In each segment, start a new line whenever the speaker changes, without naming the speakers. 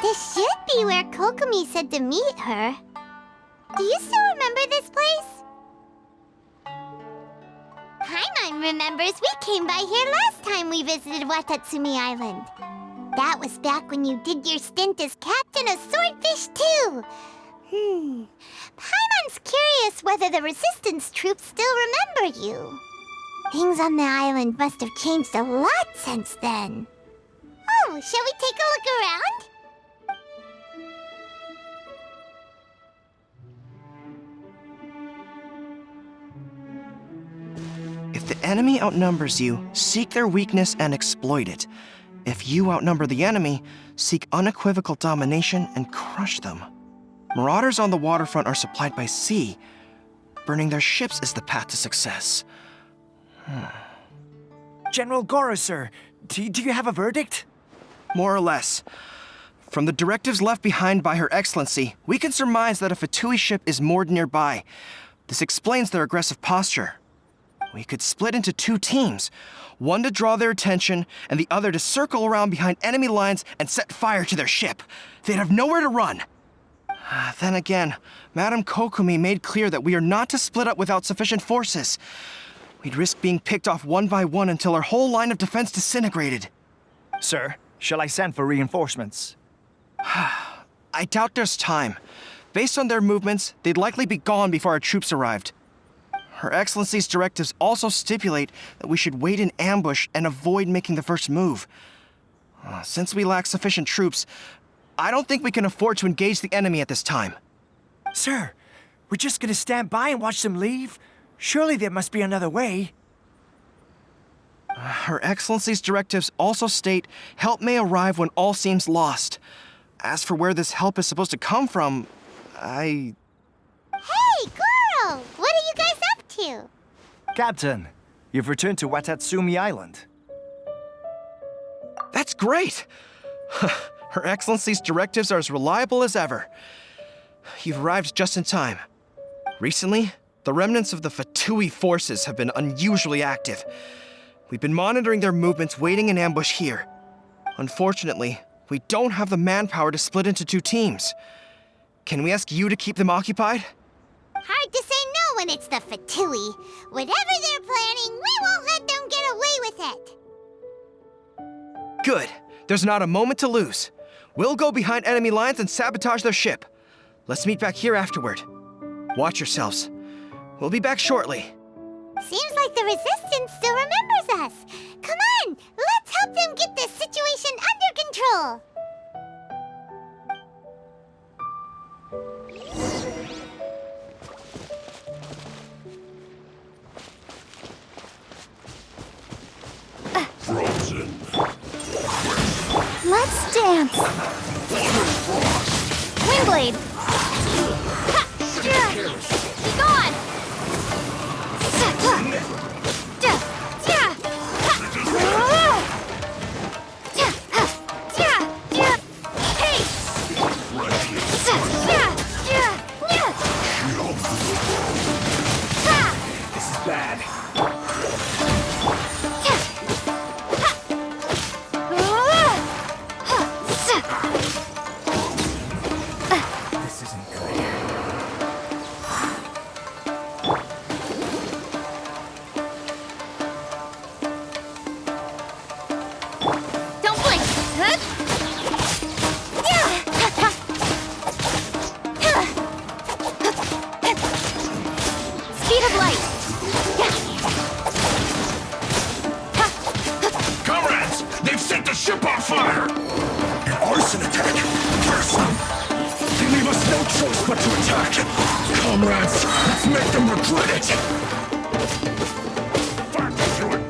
This should be where Kokomi said to meet her. Do you still remember this place? Paimon remembers we came by here last time we visited Watatsumi Island. That was back when you did your stint as captain of Swordfish too. Paimon's curious whether the Resistance troops still remember you. Things on the island must have changed a lot since then. Oh, shall we take a look around?
If the enemy outnumbers you, seek their weakness and exploit it. If you outnumber the enemy, seek unequivocal domination and crush them. Marauders on the waterfront are supplied by sea. Burning their ships is the path to success.
General Goro, sir, do you have a verdict?
More or less. From the directives left behind by Her Excellency, we can surmise that a Fatui ship is moored nearby. This explains their aggressive posture. We could split into 2 teams, one to draw their attention, and the other to circle around behind enemy lines and set fire to their ship. They'd have nowhere to run. Then again, Madame Kokomi made clear that we are not to split up without sufficient forces. We'd risk being picked off one by one until our whole line of defense disintegrated.
Sir, shall I send for reinforcements?
I doubt there's time. Based on their movements, they'd likely be gone before our troops arrived. Her Excellency's directives also stipulate that we should wait in ambush and avoid making the first move. Since we lack sufficient troops, I don't think we can afford to engage the enemy at this time.
Sir, we're just gonna stand by and watch them leave? Surely there must be another way.
Her Excellency's directives also state help may arrive when all seems lost. As for where this help is supposed to come from,
Hey, girl! What are you guys up to?
Captain, you've returned to Watatsumi Island.
That's great! Her Excellency's directives are as reliable as ever. You've arrived just in time. Recently, the remnants of the Fatui forces have been unusually active. We've been monitoring their movements, waiting in ambush here. Unfortunately, we don't have the manpower to split into 2 teams. Can we ask you to keep them occupied?
Hard to say no when it's the Fatui. Whatever they're planning, we won't let them get away with it.
Good. There's not a moment to lose. We'll go behind enemy lines and sabotage their ship. Let's meet back here afterward. Watch yourselves. We'll be back shortly.
Seems like the Resistance still remembers us. Come on, let's help them get this situation under control.
Frozen.
Let's dance. Windblade. Be gone.
This is bad.
This isn't good.
Don't blink. Speed of light.
Comrades, they've set the ship on fire! An arson attack! Curse them! They leave us no choice but to attack! Comrades, let's make them regret it! Back into it!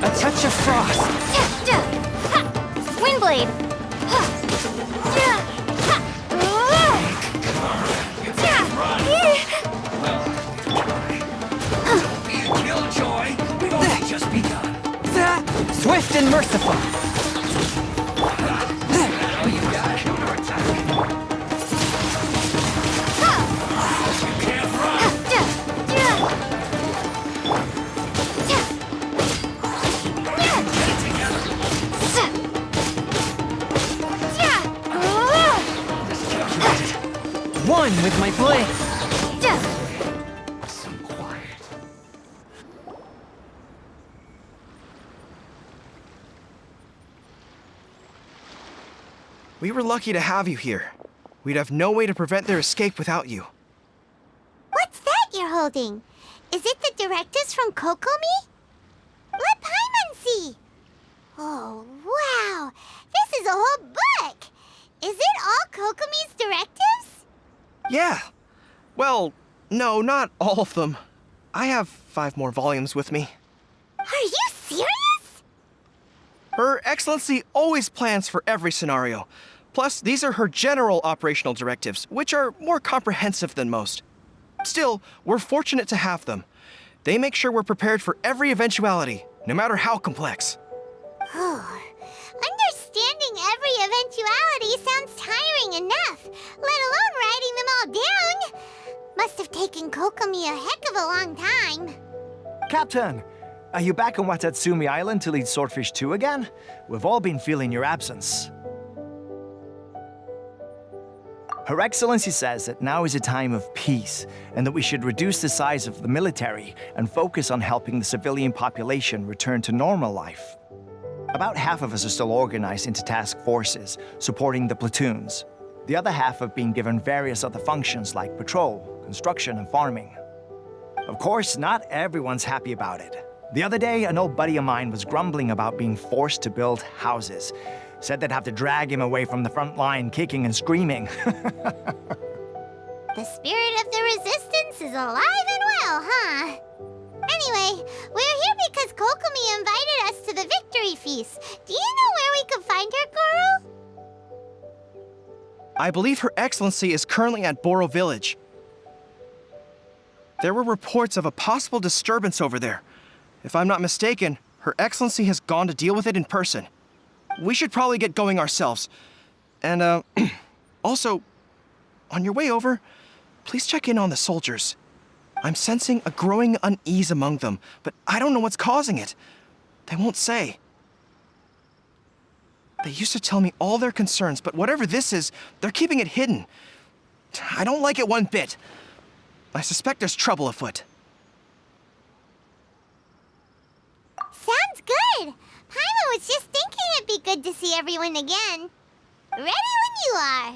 A touch of frost.
Windblade.
Killjoy! We've only just begun!
Swift and merciful.
Now you got counterattack! You can't run!
one with my blade.
We were lucky to have you here. We'd have no way to prevent their escape without you.
What's that you're holding? Is it the directives from Kokomi? Let Paimon see. Oh, wow. This is a whole book. Is it all Kokomi's directives?
Yeah. Well, no, not all of them. I have 5 more volumes with me.
Are you serious?
Her Excellency always plans for every scenario. Plus, these are her general operational directives, which are more comprehensive than most. Still, we're fortunate to have them. They make sure we're prepared for every eventuality, no matter how complex.
Understanding every eventuality sounds tiring enough, let alone writing them all down. Must have taken Kokomi a heck of a long time.
Captain, are you back on Watatsumi Island to lead Swordfish 2 again? We've all been feeling your absence. Her Excellency says that now is a time of peace, and that we should reduce the size of the military and focus on helping the civilian population return to normal life. About half of us are still organized into task forces, supporting the platoons. The other half have been given various other functions like patrol, construction, and farming. Of course, not everyone's happy about it. The other day, an old buddy of mine was grumbling about being forced to build houses. Said they'd have to drag him away from the front line, kicking and screaming.
The spirit of the resistance is alive and well, huh? Anyway, we're here because Kokomi invited us to the victory feast. Do you know where we could find her, Goro?
I believe Her Excellency is currently at Boro Village. There were reports of a possible disturbance over there. If I'm not mistaken, Her Excellency has gone to deal with it in person. We should probably get going ourselves. And, also, on your way over, please check in on the soldiers. I'm sensing a growing unease among them, but I don't know what's causing it. They won't say. They used to tell me all their concerns, but whatever this is, they're keeping it hidden. I don't like it one bit. I suspect there's trouble afoot.
Sounds good. Paimon was just thinking it'd be good to see everyone again. Ready when you are.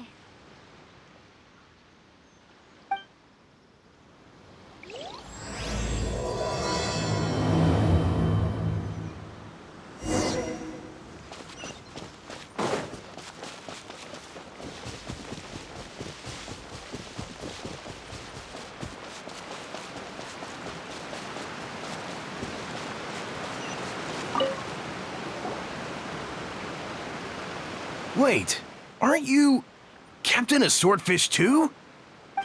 Wait, aren't you Captain of Swordfish 2?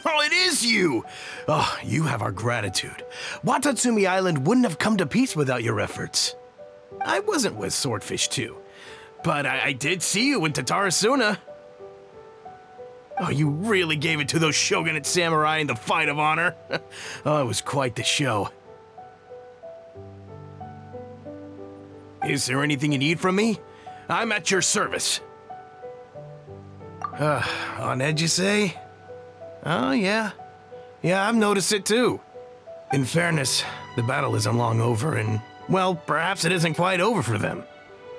Oh, it is you! Oh, you have our gratitude. Watatsumi Island wouldn't have come to peace without your efforts. I wasn't with Swordfish 2, but I did see you in Tatarasuna. Oh, you really gave it to those shogunate samurai in the fight of honor. Oh, it was quite the show. Is there anything you need from me? I'm at your service. On edge, you say? Oh, yeah. Yeah, I've noticed it too. In fairness, the battle isn't long over, and, well, perhaps it isn't quite over for them.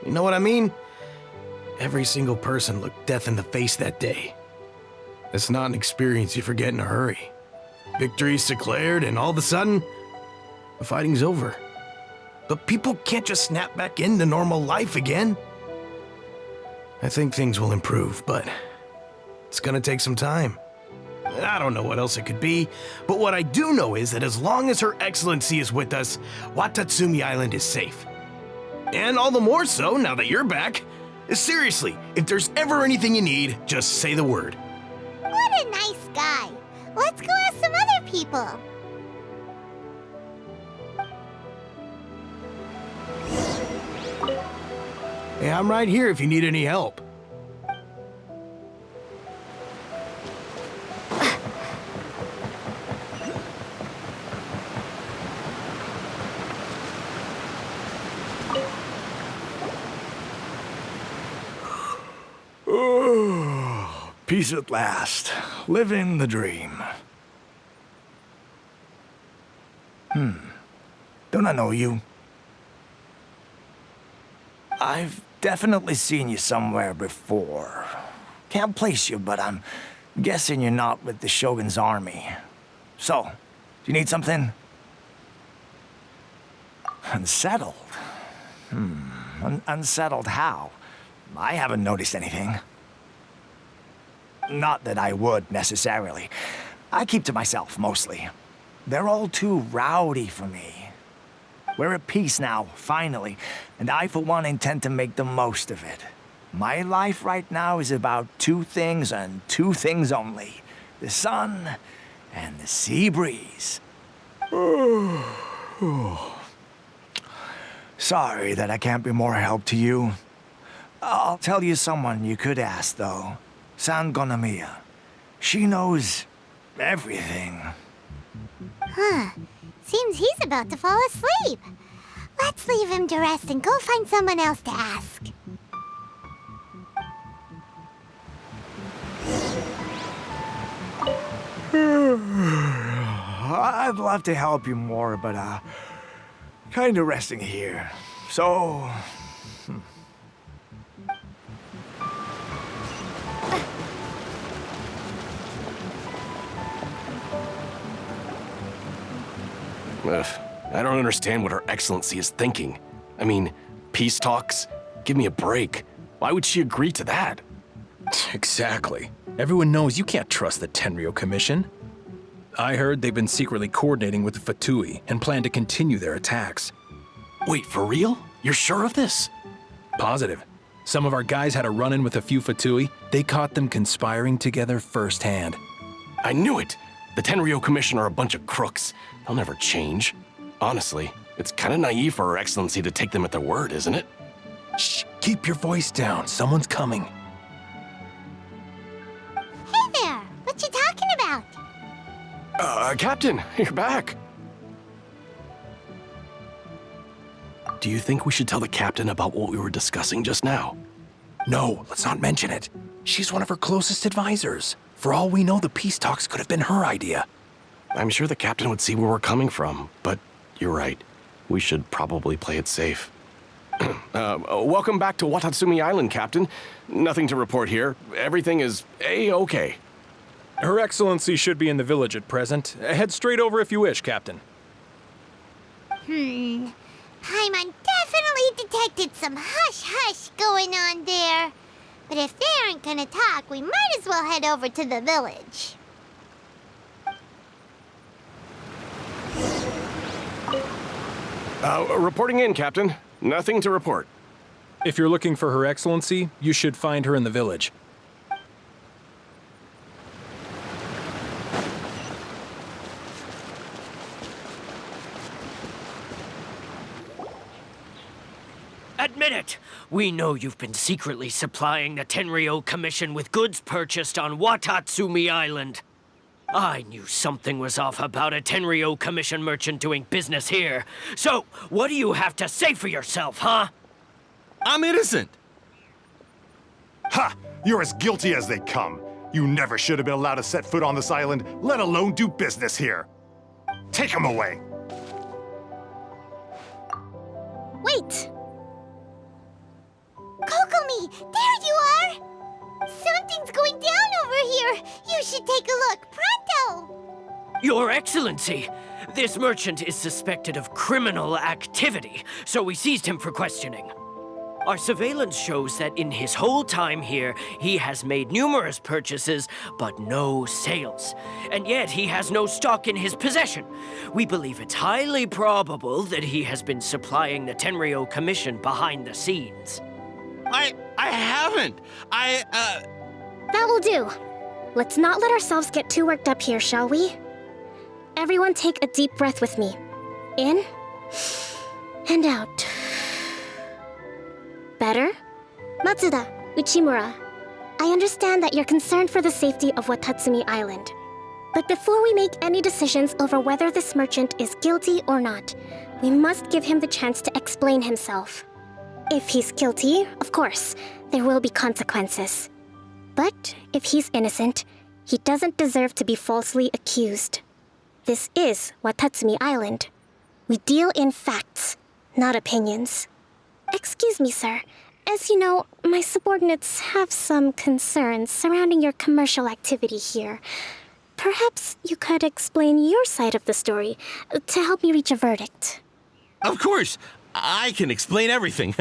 You know what I mean? Every single person looked death in the face that day. It's not an experience you forget in a hurry. Victory's declared, and all of a sudden, the fighting's over. But people can't just snap back into normal life again. I think things will improve, but it's gonna take some time. I don't know what else it could be, but what I do know is that as long as Her Excellency is with us, Watatsumi Island is safe. And all the more so now that you're back. Seriously, if there's ever anything you need, just say the word.
What a nice guy. Let's go ask some other people.
Hey, I'm right here if you need any help.
Peace at last. Living the dream. Don't I know you? I've definitely seen you somewhere before. Can't place you, but I'm guessing you're not with the Shogun's army. So, do you need something? Unsettled? Unsettled how? I haven't noticed anything. Not that I would, necessarily. I keep to myself, mostly. They're all too rowdy for me. We're at peace now, finally, and I, for one, intend to make the most of it. My life right now is about two things and two things only. The sun and the sea breeze. Sorry that I can't be more help to you. I'll tell you someone you could ask, though. San Gonamiya. She knows everything.
Huh. Seems he's about to fall asleep. Let's leave him to rest and go find someone else to ask.
I'd love to help you more, but, kinda resting here. So...
Ugh, I don't understand what Her Excellency is thinking. I mean, peace talks? Give me a break. Why would she agree to that?
Exactly. Everyone knows you can't trust the Tenryo Commission. I heard they've been secretly coordinating with the Fatui and plan to continue their attacks.
Wait, for real? You're sure of this?
Positive. Some of our guys had a run-in with a few Fatui. They caught them conspiring together firsthand.
I knew it! The Tenryo Commission are a bunch of crooks. They'll never change. Honestly, it's kind of naive for Her Excellency to take them at their word, isn't it?
Shh, keep your voice down. Someone's coming.
Hey there! What you talking about?
Captain, you're back. Do you think we should tell the captain about what we were discussing just now?
No, let's not mention it. She's one of her closest advisors. For all we know, the peace talks could have been her idea.
I'm sure the captain would see where we're coming from, but you're right. We should probably play it safe. Welcome back to Watatsumi Island, Captain. Nothing to report here. Everything is A-okay.
Her Excellency should be in the village at present. Head straight over if you wish, Captain.
Paimon definitely detected some hush-hush going on there. But if they aren't gonna talk, we might as well head over to the village.
Reporting in, Captain. Nothing to report.
If you're looking for Her Excellency, you should find her in the village.
Admit it! We know you've been secretly supplying the Tenryo Commission with goods purchased on Watatsumi Island. I knew something was off about a Tenryo Commission merchant doing business here. So, what do you have to say for yourself, huh?
I'm innocent! Ha! You're as guilty as they come. You never should have been allowed to set foot on this island, let alone do business here. Take him away!
Wait! Kokomi, there you are! Something's going down over here! You should take a look, pronto!
Your Excellency, this merchant is suspected of criminal activity, so we seized him for questioning. Our surveillance shows that in his whole time here, he has made numerous purchases, but no sales. And yet he has no stock in his possession. We believe it's highly probable that he has been supplying the Tenryo Commission behind the scenes.
I haven't!
That will do. Let's not let ourselves get too worked up here, shall we? Everyone take a deep breath with me. In and out. Better? Matsuda, Uchimura, I understand that you're concerned for the safety of Watatsumi Island. But before we make any decisions over whether this merchant is guilty or not, we must give him the chance to explain himself. If he's guilty, of course, there will be consequences. But if he's innocent, he doesn't deserve to be falsely accused. This is Watatsumi Island. We deal in facts, not opinions. Excuse me, sir. As you know, my subordinates have some concerns surrounding your commercial activity here. Perhaps you could explain your side of the story to help me reach a verdict.
Of course, I can explain everything.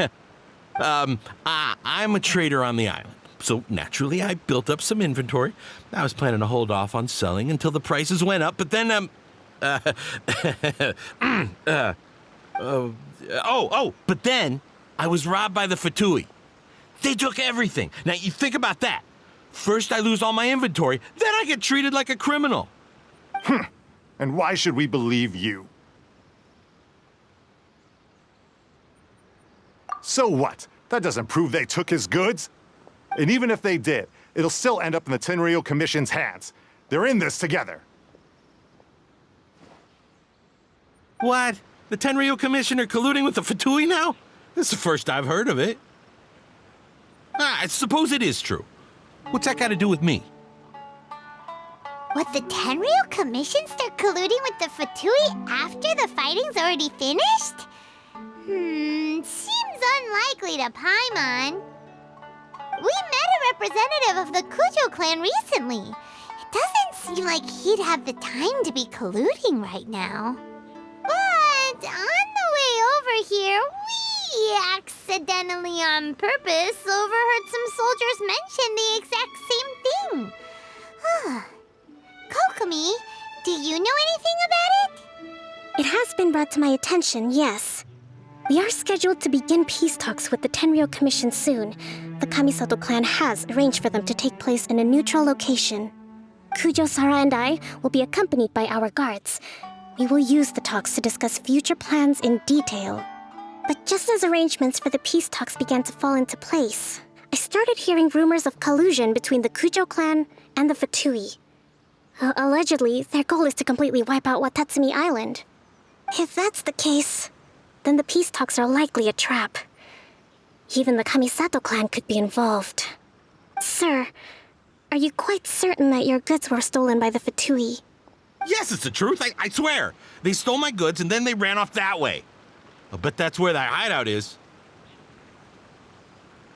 I'm a trader on the island, so naturally I built up some inventory. I was planning to hold off on selling until the prices went up, but then, but then I was robbed by the Fatui. They took everything. Now, you think about that. First I lose all my inventory, then I get treated like a criminal.
And why should we believe you? So what? That doesn't prove they took his goods. And even if they did, it'll still end up in the Tenryou Commission's hands. They're in this together.
What? The Tenryou Commission are colluding with the Fatui now? This is the first I've heard of it. I suppose it is true. What's that got to do with me?
Would the Tenryou Commission start colluding with the Fatui after the fighting's already finished? Seems unlikely to Paimon. We met a representative of the Kujo clan recently. It doesn't seem like he'd have the time to be colluding right now. But on the way over here, we accidentally on purpose overheard some soldiers mention the exact same thing. Kokomi, do you know anything about it?
It has been brought to my attention, yes. We are scheduled to begin peace talks with the Tenryou Commission soon. The Kamisato clan has arranged for them to take place in a neutral location. Kujo-Sara and I will be accompanied by our guards. We will use the talks to discuss future plans in detail. But just as arrangements for the peace talks began to fall into place, I started hearing rumors of collusion between the Kujo clan and the Fatui. Allegedly, their goal is to completely wipe out Watatsumi Island. If that's the case, then the peace talks are likely a trap. Even the Kamisato clan could be involved. Sir, are you quite certain that your goods were stolen by the Fatui?
Yes, it's the truth. I swear. They stole my goods and then they ran off that way. I'll bet that's where that hideout is.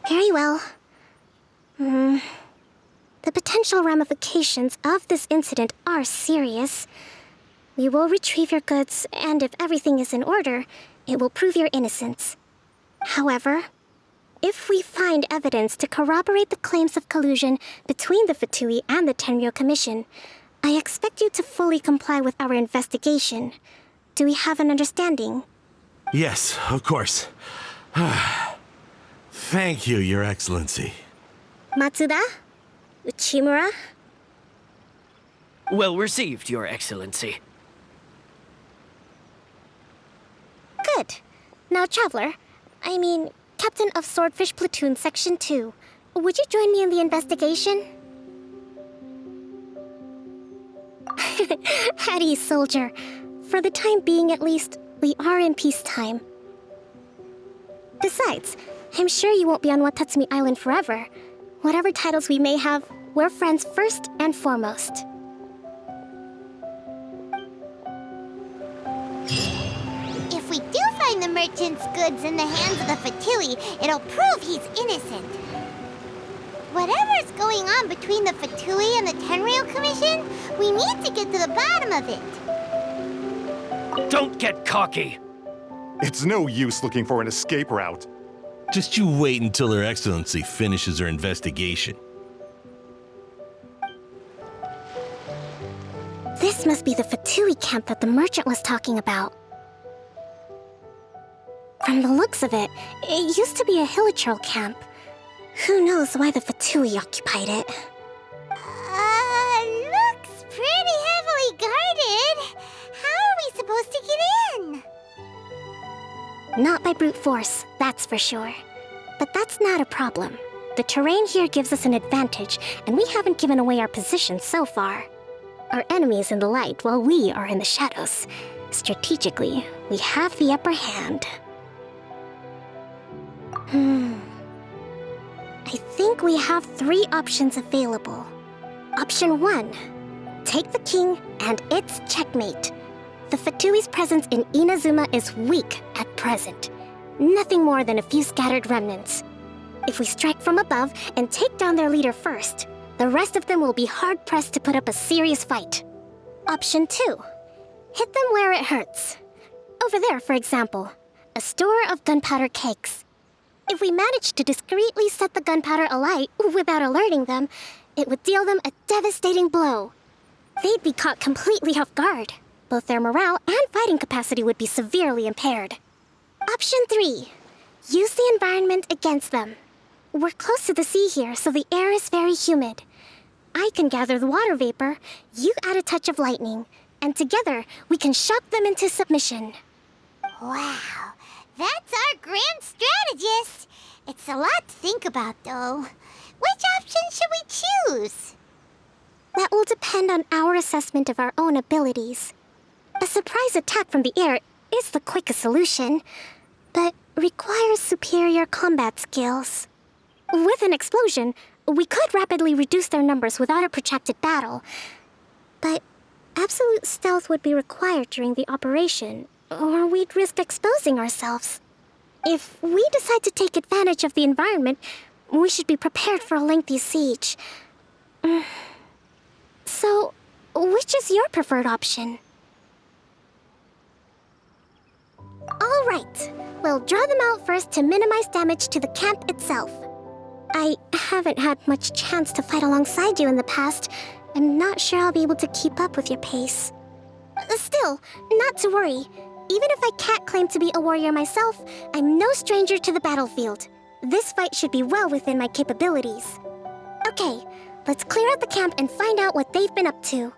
Very well. The potential ramifications of this incident are serious. We will retrieve your goods, and if everything is in order, it will prove your innocence. However, if we find evidence to corroborate the claims of collusion between the Fatui and the Tenryou Commission, I expect you to fully comply with our investigation. Do we have an understanding?
Yes, of course. Thank you, Your Excellency.
Matsuda? Uchimura?
Well received, Your Excellency.
Good. Now, Traveler, Captain of Swordfish Platoon Section 2, would you join me in the investigation? At ease, soldier. For the time being, at least, we are in peacetime. Besides, I'm sure you won't be on Watatsumi Island forever. Whatever titles we may have, we're friends first and foremost.
If we do find the merchant's goods in the hands of the Fatui, it'll prove he's innocent. Whatever's going on between the Fatui and the Tenryou Commission, we need to get to the bottom of it.
Don't get cocky.
It's no use looking for an escape route.
Just you wait until Her Excellency finishes her investigation.
This must be the Fatui camp that the merchant was talking about. From the looks of it, it used to be a Hilichurl camp. Who knows why the Fatui occupied it?
Looks pretty heavily guarded. How are we supposed to get in?
Not by brute force, that's for sure. But that's not a problem. The terrain here gives us an advantage, and we haven't given away our position so far. Our enemy is in the light while we are in the shadows. Strategically, we have the upper hand. I think think we have 3 options available. Option 1. Take the king, and it's checkmate. The Fatui's presence in Inazuma is weak at present. Nothing more than a few scattered remnants. If we strike from above and take down their leader first, the rest of them will be hard-pressed to put up a serious fight. Option 2. Hit them where it hurts. Over there, for example, a store of gunpowder cakes. If we manage to discreetly set the gunpowder alight without alerting them, it would deal them a devastating blow. They'd be caught completely off guard. Both their morale and fighting capacity would be severely impaired. Option 3. Use the environment against them. We're close to the sea here, so the air is very humid. I can gather the water vapor, you add a touch of lightning, and together we can shock them into submission.
Wow, that's our grand strategist. It's a lot to think about, though. Which option should we choose?
That will depend on our assessment of our own abilities. A surprise attack from the air is the quickest solution, but requires superior combat skills. With an explosion, we could rapidly reduce their numbers without a protracted battle, but absolute stealth would be required during the operation, or we'd risk exposing ourselves. If we decide to take advantage of the environment, we should be prepared for a lengthy siege. So, which is your preferred option? All right, we'll draw them out first to minimize damage to the camp itself. I haven't had much chance to fight alongside you in the past. I'm not sure I'll be able to keep up with your pace. Still, not to worry. Even if I can't claim to be a warrior myself, I'm no stranger to the battlefield. This fight should be well within my capabilities. Okay, let's clear out the camp and find out what they've been up to.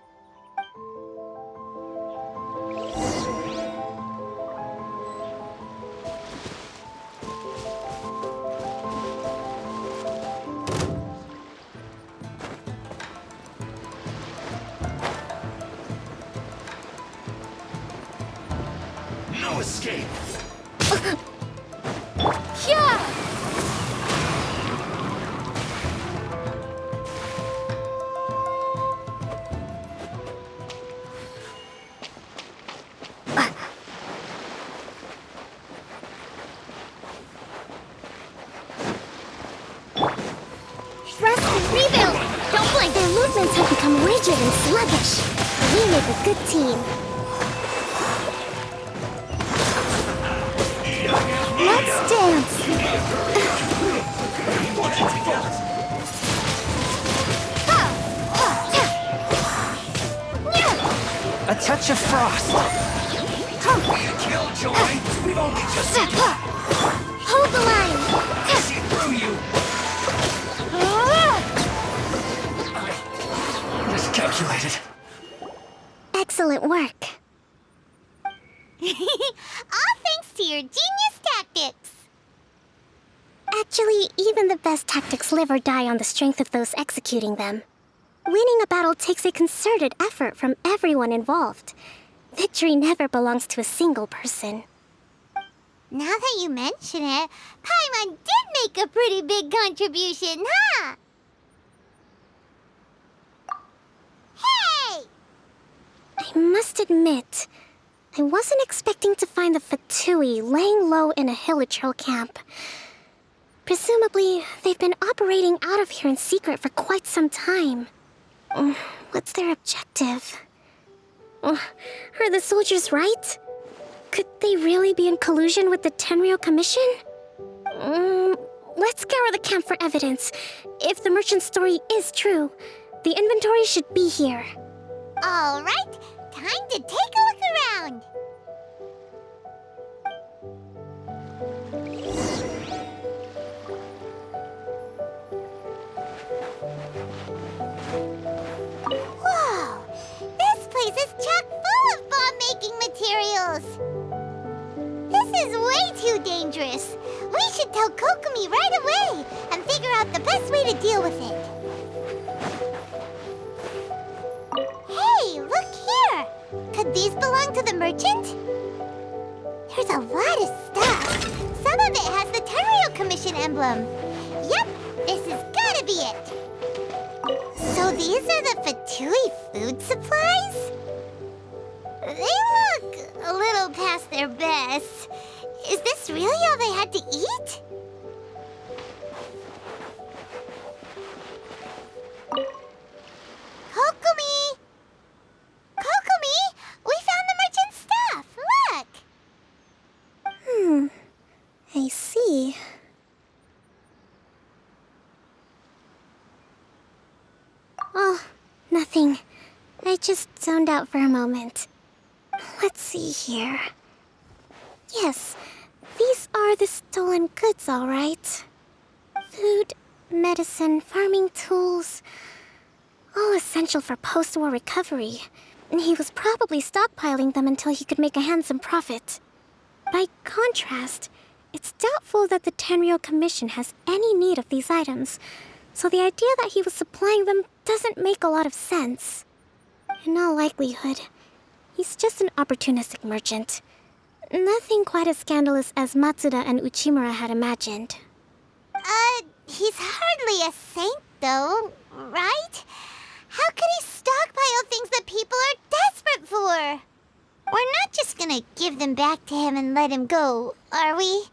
No escape!
Yeah!
Thrust and rebuild! Don't blink! Their movements have become rigid and sluggish. We make a good team. Let's dance!
A touch of frost.
We've only just
Hold the line!
see through you! Miscalculated.
Excellent work.
All thanks to your genius tactics.
Actually, even the best tactics live or die on the strength of those executing them. Winning a battle takes a concerted effort from everyone involved. Victory never belongs to a single person.
Now that you mention it, Paimon did make a pretty big contribution, huh? Hey!
I must admit, I wasn't expecting to find the Fatui laying low in a Hilichurl camp. Presumably, they've been operating out of here in secret for quite some time. What's their objective? Are the soldiers right? Could they really be in collusion with the Tenryou Commission? Let's scour the camp for evidence. If the merchant's story is true, the inventory should be here.
All right, time to take a look around. Whoa, this place is chock full of bomb-making materials. This is way too dangerous. We should tell Kokomi right away and figure out the best way to deal with it. Hey, look here! Could these belong to the merchant? There's a lot of stuff. Some of it has the Tenryou Commission emblem. Yep, this is good. gotta be it. So these are the Fatui food supplies? They look a little past their best. Is this really all they had to eat? Kokomi! Kokomi! We found the merchant's stuff! Look!
I see. Oh, nothing. I just zoned out for a moment. Let's see here. Yes, these are the stolen goods, all right. Food, medicine, farming tools. All essential for post-war recovery. He was probably stockpiling them until he could make a handsome profit. By contrast, it's doubtful that the Tenryou Commission has any need of these items, so the idea that he was supplying them doesn't make a lot of sense. In all likelihood, he's just an opportunistic merchant. Nothing quite as scandalous as Matsuda and Uchimura had imagined.
He's hardly a saint, though, right? How could he stockpile things that people are desperate for? We're not just gonna give them back to him and let him go, are we?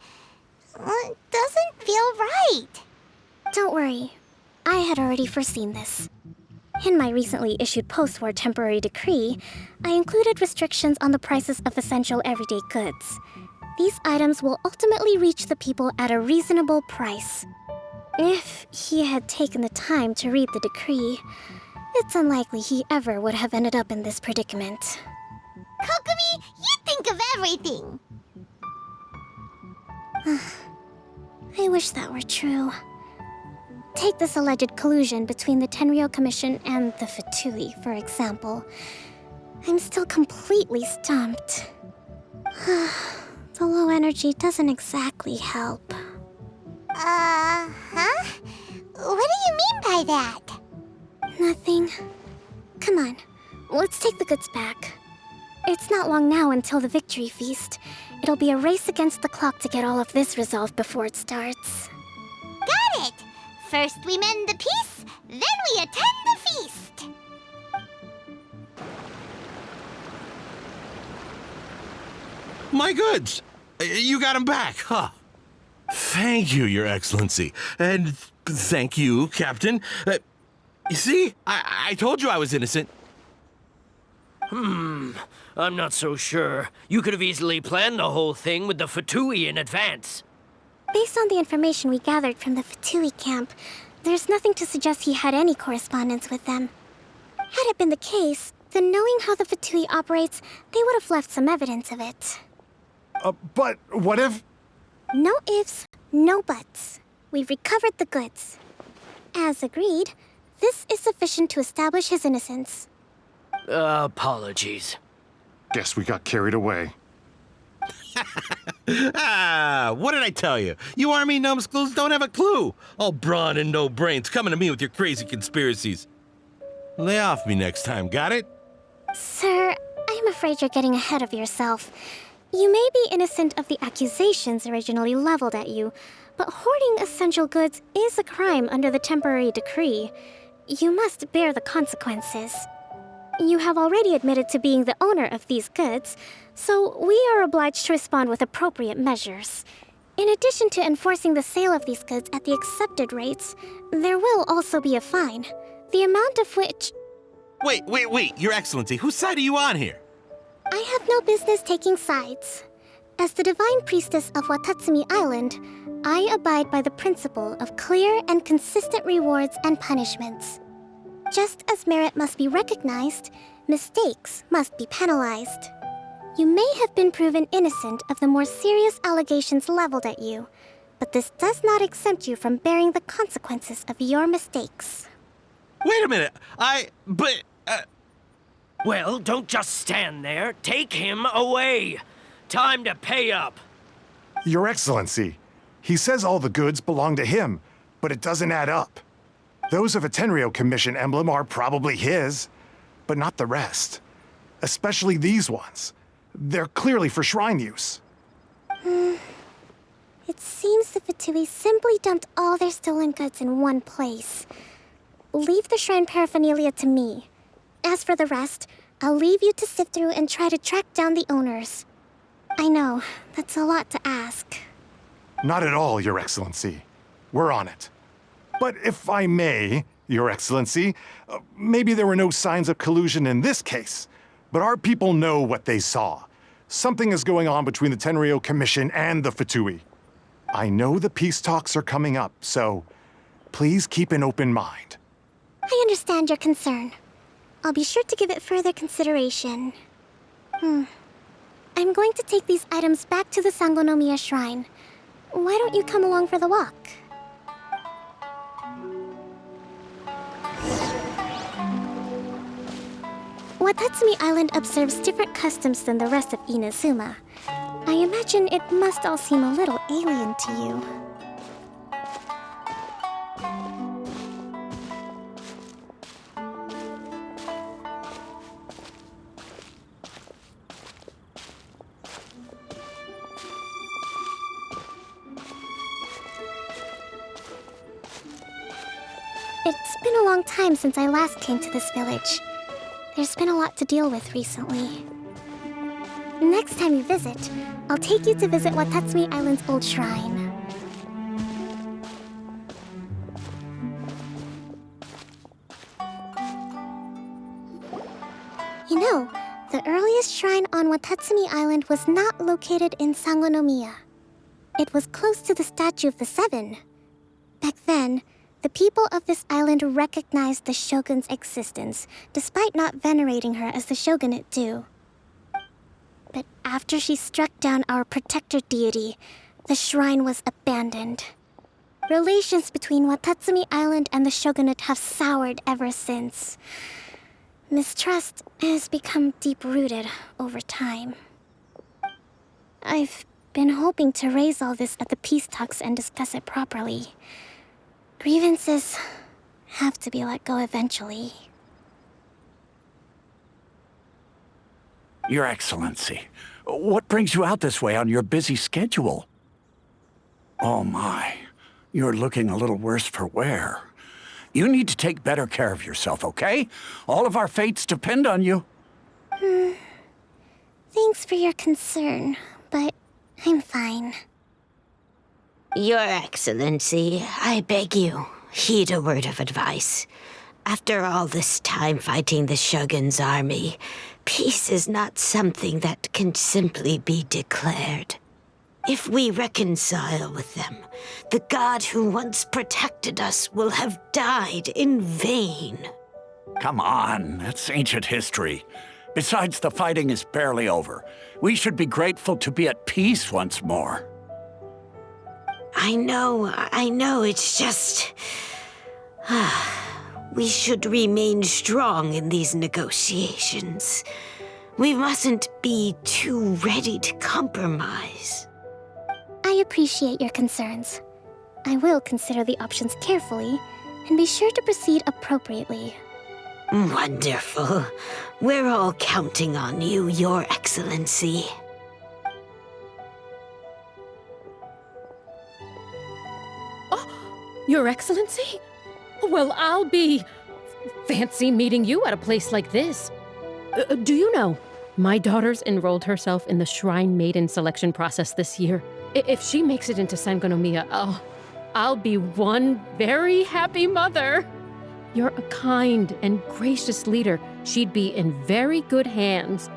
It doesn't feel right.
Don't worry. I had already foreseen this. In my recently issued post-war temporary decree, I included restrictions on the prices of essential everyday goods. These items will ultimately reach the people at a reasonable price. If he had taken the time to read the decree, it's unlikely he ever would have ended up in this predicament.
Kokomi, you think of everything!
I wish that were true. Take this alleged collusion between the Tenryou Commission and the Fatui, for example. I'm still completely stumped. The low energy doesn't exactly help.
Huh? What do you mean by that?
Nothing. Come on, let's take the goods back. It's not long now until the victory feast. It'll be a race against the clock to get all of this resolved before it starts.
Got it! First we mend the peace, then we attend the feast!
My goods! You got them back, huh? Thank you, Your Excellency. And thank you, Captain. You see? I told you I was innocent.
I'm not so sure. You could have easily planned the whole thing with the Fatui in advance.
Based on the information we gathered from the Fatui camp, there's nothing to suggest he had any correspondence with them. Had it been the case, then knowing how the Fatui operates, they would have left some evidence of it.
But what if...
No ifs, no buts. We've recovered the goods. As agreed, this is sufficient to establish his innocence.
Apologies.
Guess we got carried away.
What did I tell you? You army numbskulls don't have a clue. All brawn and no brains coming to me with your crazy conspiracies. Lay off me next time, got it?
Sir, I'm afraid you're getting ahead of yourself. You may be innocent of the accusations originally leveled at you, but hoarding essential goods is a crime under the temporary decree. You must bear the consequences. You have already admitted to being the owner of these goods, so we are obliged to respond with appropriate measures. In addition to enforcing the sale of these goods at the accepted rates, there will also be a fine, the amount of which...
Wait, Your Excellency, whose side are you on here?
I have no business taking sides. As the Divine Priestess of Watatsumi Island, I abide by the principle of clear and consistent rewards and punishments. Just as merit must be recognized, mistakes must be penalized. You may have been proven innocent of the more serious allegations leveled at you, but this does not exempt you from bearing the consequences of your mistakes.
Wait a minute,
Well, don't just stand there. Take him away. Time to pay up.
Your Excellency, he says all the goods belong to him, but it doesn't add up. Those of a Tenryou Commission emblem are probably his, but not the rest. Especially these ones. They're clearly for shrine use.
It seems the Fatui simply dumped all their stolen goods in one place. Leave the shrine paraphernalia to me. As for the rest, I'll leave you to sift through and try to track down the owners. I know, that's a lot to ask.
Not at all, Your Excellency. We're on it. But if I may, Your Excellency, maybe there were no signs of collusion in this case, but our people know what they saw. Something is going on between the Tenryou Commission and the Fatui. I know the peace talks are coming up, so please keep an open mind.
I understand your concern. I'll be sure to give it further consideration. I'm going to take these items back to the Sangonomiya Shrine. Why don't you come along for the walk? Watatsumi Island observes different customs than the rest of Inazuma. I imagine it must all seem a little alien to you. It's been a long time since I last came to this village. There's been a lot to deal with recently. Next time you visit, I'll take you to visit Watatsumi Island's old shrine. You know, the earliest shrine on Watatsumi Island was not located in Sangonomiya. It was close to the Statue of the Seven. Back then, the people of this island recognized the shogun's existence, despite not venerating her as the shogunate do. But after she struck down our protector deity, the shrine was abandoned. Relations between Watatsumi Island and the shogunate have soured ever since. Mistrust has become deep-rooted over time. I've been hoping to raise all this at the peace talks and discuss it properly. Grievances have to be let go eventually.
Your Excellency, what brings you out this way on your busy schedule? Oh my, you're looking a little worse for wear. You need to take better care of yourself, okay? All of our fates depend on you.
Thanks for your concern, but I'm fine.
Your Excellency, I beg you, heed a word of advice. After all this time fighting the Shogun's army, peace is not something that can simply be declared. If we reconcile with them, the god who once protected us will have died in vain.
Come on, that's ancient history. Besides, the fighting is barely over. We should be grateful to be at peace once more.
I know, it's just... We should remain strong in these negotiations. We mustn't be too ready to compromise.
I appreciate your concerns. I will consider the options carefully and be sure to proceed appropriately.
Wonderful. We're all counting on you, Your Excellency.
Your Excellency? Well, I'll be... fancy meeting you at a place like this. Do you know, my daughter's enrolled herself in the Shrine Maiden selection process this year. If she makes it into Sangonomiya, I'll be one very happy mother. You're a kind and gracious leader. She'd be in very good hands.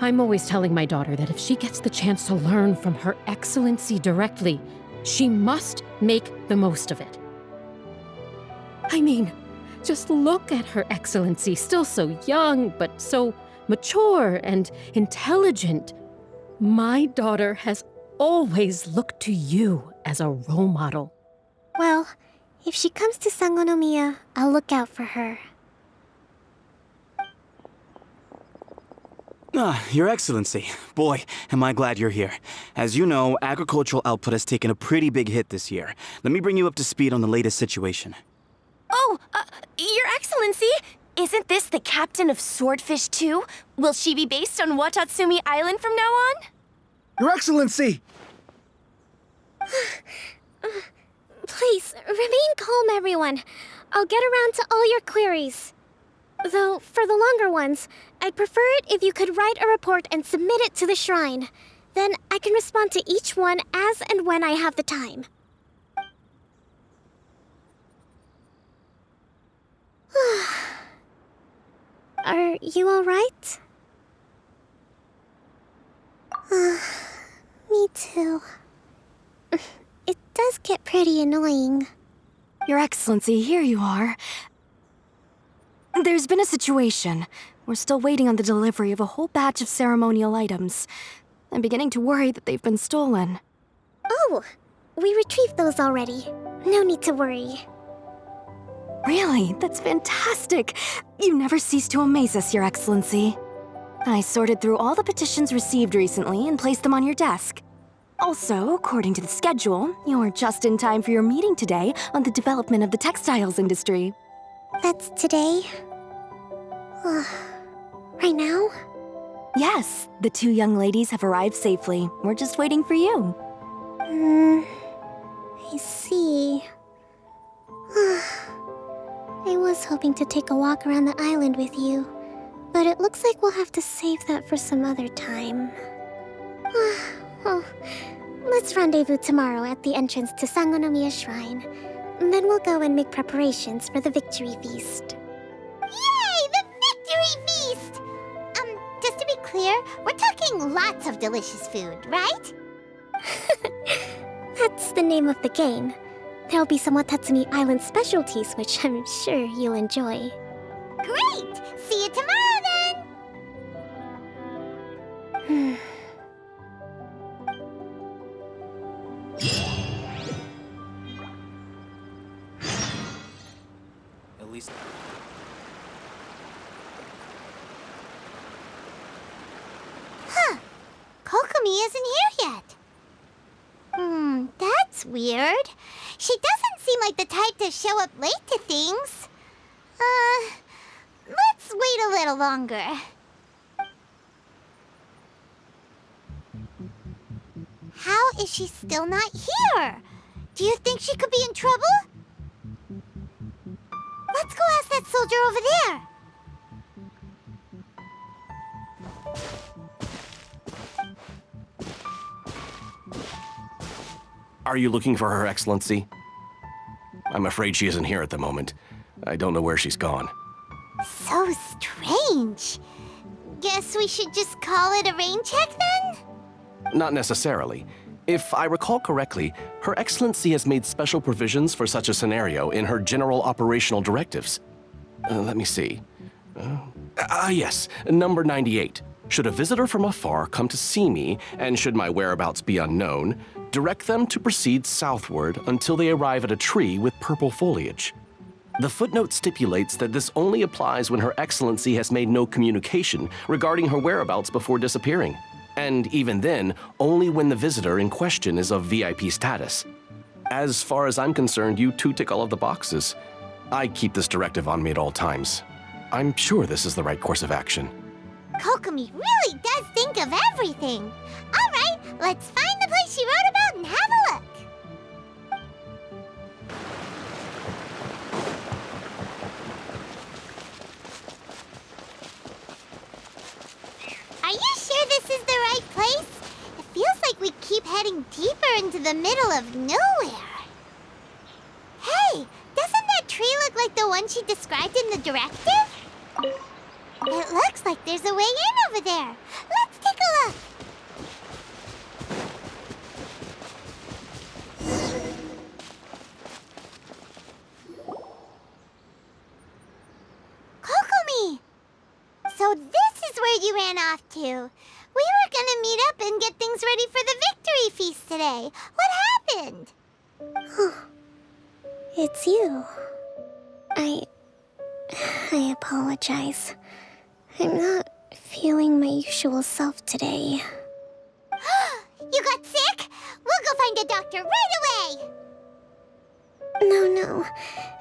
I'm always telling my daughter that if she gets the chance to learn from Her Excellency directly, she must make the most of it. I mean, just look at Her Excellency, still so young, but so mature and intelligent. My daughter has always looked to you as a role model.
Well, if she comes to Sangonomiya, I'll look out for her.
Your Excellency, boy, am I glad you're here. As you know, agricultural output has taken a pretty big hit this year. Let me bring you up to speed on the latest situation.
Oh, Your Excellency, isn't this the captain of Swordfish 2? Will she be based on Watatsumi Island from now on?
Your Excellency!
Please, remain calm, everyone. I'll get around to all your queries. Though, for the longer ones, I'd prefer it if you could write a report and submit it to the shrine. Then I can respond to each one as and when I have the time. Are you alright? Me too. It does get pretty annoying.
Your Excellency, here you are. There's been a situation. We're still waiting on the delivery of a whole batch of ceremonial items. I'm beginning to worry that they've been stolen.
Oh, we retrieved those already. No need to worry.
Really? That's fantastic! You never cease to amaze us, Your Excellency. I sorted through all the petitions received recently and placed them on your desk. Also, according to the schedule, you're just in time for your meeting today on the development of the textiles industry.
That's today? Right now?
Yes, the two young ladies have arrived safely. We're just waiting for you.
I see. I was hoping to take a walk around the island with you, but it looks like we'll have to save that for some other time. Well, let's rendezvous tomorrow at the entrance to Sangonomiya Shrine. Then we'll go and make preparations for the victory feast.
Yay! The victory feast! Just to be clear, we're talking lots of delicious food, right?
That's the name of the game. There'll be some Watatsumi Island specialties, which I'm sure you'll enjoy.
Great! See you tomorrow, then!
At least...
Huh. Kokomi isn't here yet. That's weird. She doesn't seem like the type to show up late to things. Let's wait a little longer. How is she still not here? Do you think she could be in trouble? Let's go ask that soldier over there.
Are you looking for Her Excellency? I'm afraid she isn't here at the moment. I don't know where she's gone.
So strange. Guess we should just call it a rain check then?
Not necessarily. If I recall correctly, Her Excellency has made special provisions for such a scenario in her general operational directives. Let me see. Yes, number 98. Should a visitor from afar come to see me, and should my whereabouts be unknown, direct them to proceed southward until they arrive at a tree with purple foliage. The footnote stipulates that this only applies when Her Excellency has made no communication regarding her whereabouts before disappearing, and even then, only when the visitor in question is of VIP status. As far as I'm concerned, you two tick all of the boxes. I keep this directive on me at all times. I'm sure this is the right course of action.
Kokomi really does think of everything. All right, let's find the place she wrote about and have a look. Are you sure this is the right place? It feels like we keep heading deeper into the middle of nowhere. Hey, doesn't that tree look like the one she described in the directive? It looks like there's a way in over there. Let's take a look. Kokomi! So this is where you ran off to. We were gonna meet up and get things ready for the victory feast today. What happened?
It's you. I apologize. I'm not feeling my usual self today.
You got sick? We'll go find a doctor right away!
No.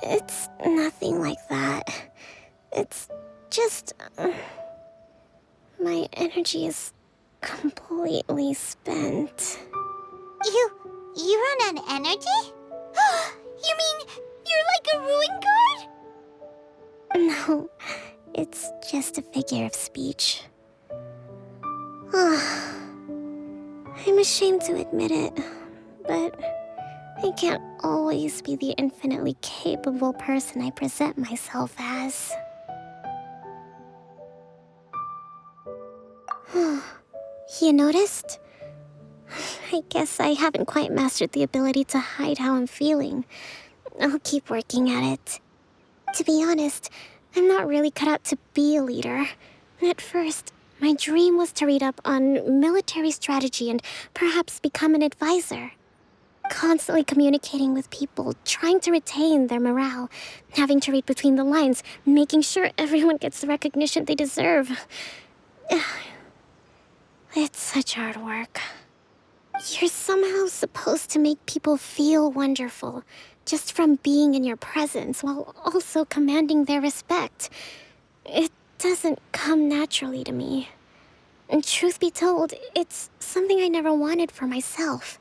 It's nothing like that. It's just... my energy is completely spent.
You You run on energy? You mean you're like a ruin guard?
No, it's just a figure of speech. I'm ashamed to admit it, but I can't always be the infinitely capable person I present myself as. You noticed? I guess I haven't quite mastered the ability to hide how I'm feeling. I'll keep working at it. To be honest, I'm not really cut out to be a leader. At first, my dream was to read up on military strategy and perhaps become an advisor. Constantly communicating with people, trying to retain their morale, having to read between the lines, making sure everyone gets the recognition they deserve. It's such hard work. You're somehow supposed to make people feel wonderful, just from being in your presence, while also commanding their respect. It doesn't come naturally to me. And truth be told, it's something I never wanted for myself.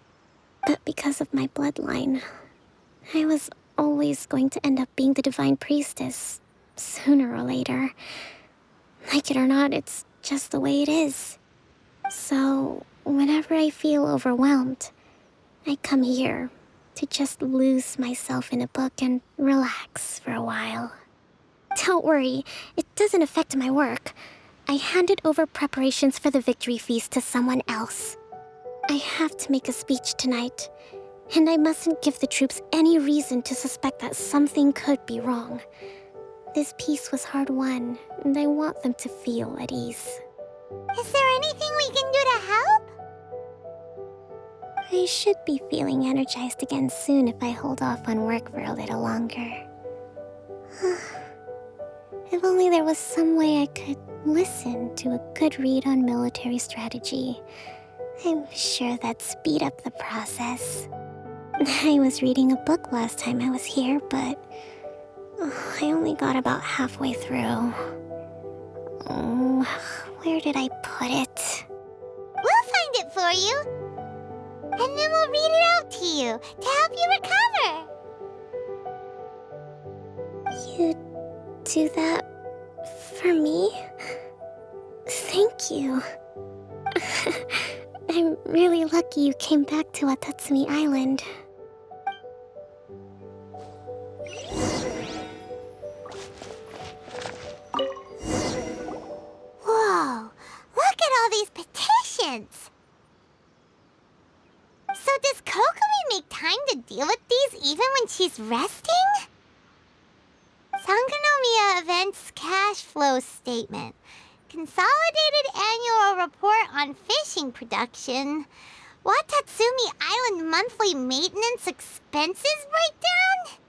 But because of my bloodline, I was always going to end up being the Divine Priestess, sooner or later. Like it or not, it's just the way it is. So, whenever I feel overwhelmed, I come here to just lose myself in a book and relax for a while. Don't worry, it doesn't affect my work. I handed over preparations for the victory feast to someone else. I have to make a speech tonight, and I mustn't give the troops any reason to suspect that something could be wrong. This peace was hard-won, and I want them to feel at ease.
Is there anything we can do to help?
I should be feeling energized again soon if I hold off on work for a little longer. If only there was some way I could listen to a good read on military strategy. I'm sure that'd speed up the process. I was reading a book last time I was here, but I only got about halfway through. Where did I put it?
We'll find it for you. And then we'll read it out to you to help you recover.
You do that for me? Thank you. I'm really lucky you came back to Watatsumi Island.
Whoa, look at all these petitions. So does Kokomi make time to deal with these even when she's resting? Sangonomiya Events Cash Flow Statement. Consolidated Annual Report on Fishing Production. Watatsumi Island Monthly Maintenance Expenses Breakdown?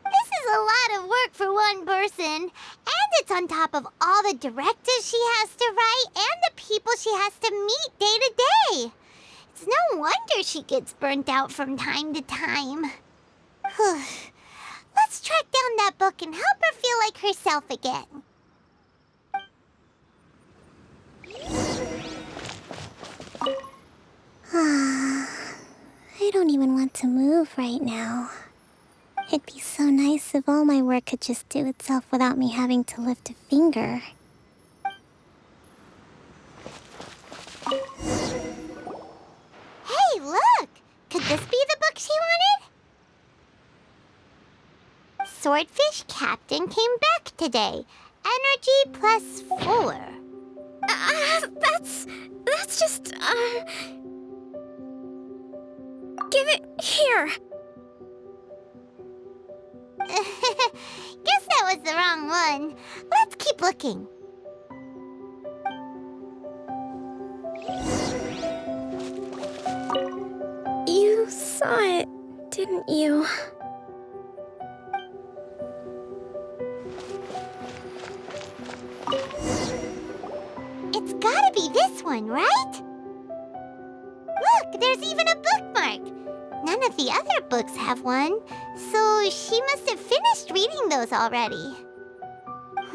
This is a lot of work for one person, and it's on top of all the directives she has to write and the people she has to meet day to day. It's no wonder she gets burnt out from time to time. Let's track down that book and help her feel like herself again.
I don't even want to move right now. It'd be so nice if all my work could just do itself without me having to lift a finger.
Hey, look! Could this be the book she wanted? Swordfish Captain came back today. Energy +4.
That's just, Give it here!
Guess that was the wrong one. Let's keep looking.
You saw it, didn't you?
It's gotta be this one, right? Look, there's even a bookmark. None of the other books have one, so she must have finished reading those already.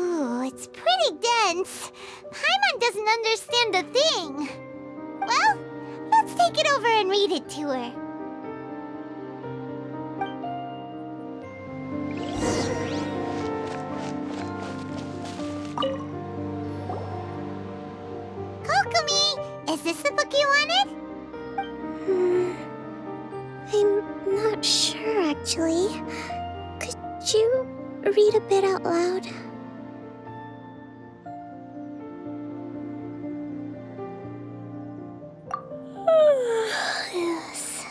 Ooh, it's pretty dense. Paimon doesn't understand a thing. Well, let's take it over and read it to her. Is this the book you wanted?
I'm not sure, actually. Could you read a bit out loud? Yes,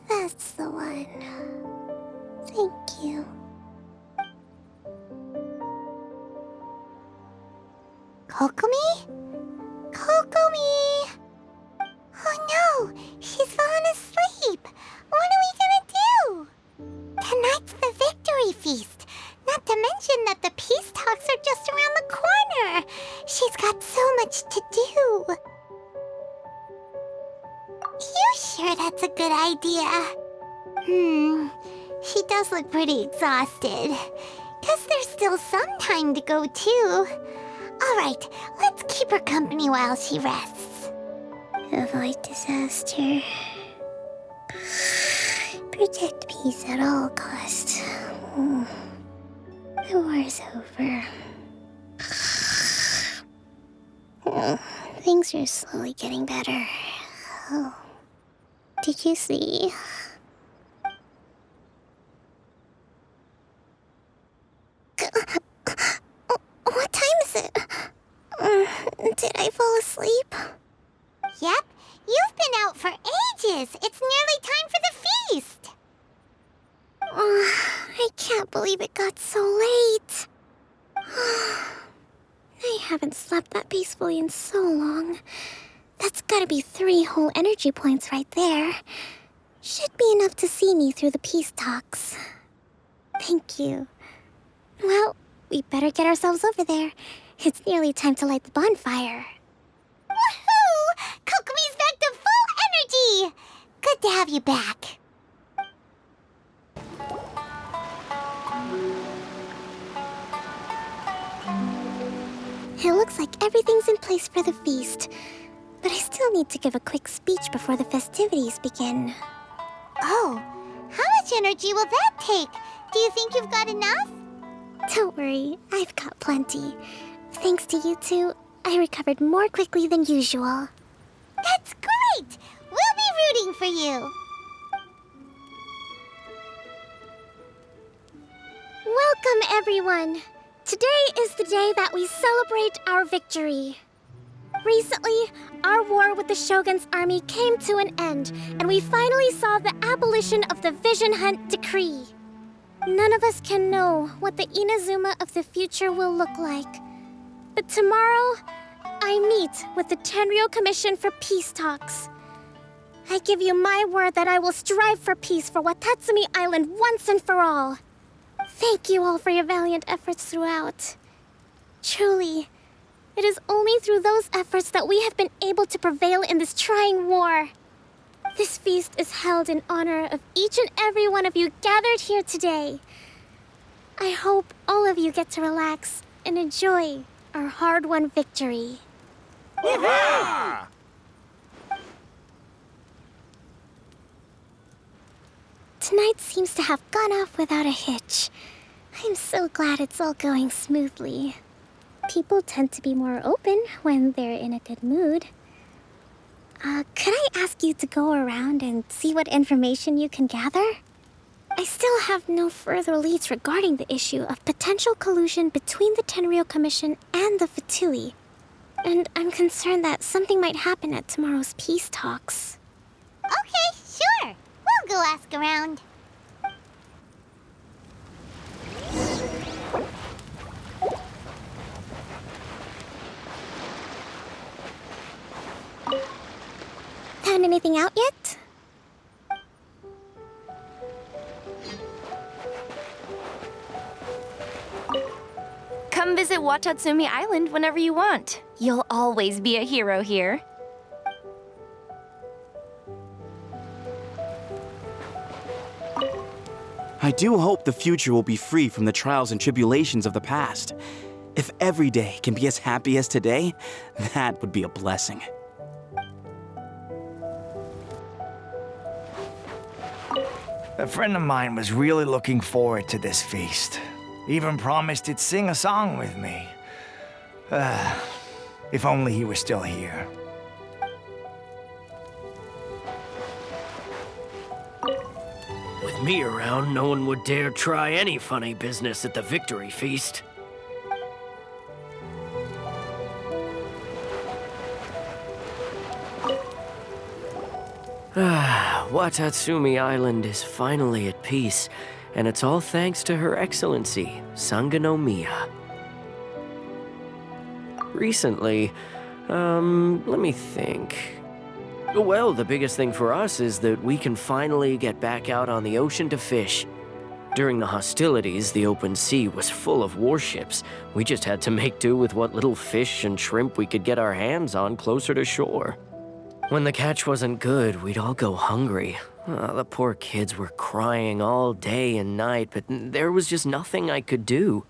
that's the one. Thank you.
Kokomi? Kokomi! Oh no! She's fallen asleep! What are we gonna do? Tonight's the victory feast! Not to mention that the peace talks are just around the corner! She's got so much to do! You sure that's a good idea? She does look pretty exhausted. Guess there's still some time to go, too. Alright, let's keep her company while she rests.
Avoid disaster. Protect peace at all costs. The war's over. Things are slowly getting better. Oh. Did you see? What time is it? Did I fall asleep?
Yep, you've been out for ages. It's nearly time for the feast.
I can't believe it got so late. I haven't slept that peacefully in so long. That's gotta be 3 whole energy points right there. Should be enough to see me through the peace talks. Thank you. Well, we better get ourselves over there. It's nearly time to light the bonfire.
Woohoo! Kokomi's back to full energy! Good to have you back.
It looks like everything's in place for the feast. But I still need to give a quick speech before the festivities begin.
Oh, how much energy will that take? Do you think you've got enough?
Don't worry, I've got plenty. Thanks to you two, I recovered more quickly than usual.
That's great! We'll be rooting for you.
Welcome, everyone. Today is the day that we celebrate our victory. Recently, our war with the Shogun's army came to an end, and we finally saw the abolition of the Vision Hunt Decree. None of us can know what the Inazuma of the future will look like. But tomorrow, I meet with the Tenryou Commission for Peace Talks. I give you my word that I will strive for peace for Watatsumi Island once and for all. Thank you all for your valiant efforts throughout. Truly, it is only through those efforts that we have been able to prevail in this trying war. This feast is held in honor of each and every one of you gathered here today. I hope all of you get to relax and enjoy our hard-won victory.
Hurrah!
Tonight seems to have gone off without a hitch. I'm so glad it's all going smoothly. People tend to be more open when they're in a good mood. Could I ask you to go around and see what information you can gather? I still have no further leads regarding the issue of potential collusion between the Tenryou Commission and the Fatui. And I'm concerned that something might happen at tomorrow's peace talks.
Okay, sure. We'll go ask around.
Found anything out yet?
Come visit Watatsumi Island whenever you want. You'll always be a hero here.
I do hope the future will be free from the trials and tribulations of the past. If every day can be as happy as today, that would be a blessing.
A friend of mine was really looking forward to this feast. Even promised he'd sing a song with me. If only he were still here.
With me around, no one would dare try any funny business at the victory feast. Watatsumi Island is finally at peace, and it's all thanks to Her Excellency, Sangonomiya. Recently, let me think. Well, the biggest thing for us is that we can finally get back out on the ocean to fish. During the hostilities, the open sea was full of warships. We just had to make do with what little fish and shrimp we could get our hands on closer to shore. When the catch wasn't good, we'd all go hungry. The poor kids were crying all day and night, but there was just nothing I could do.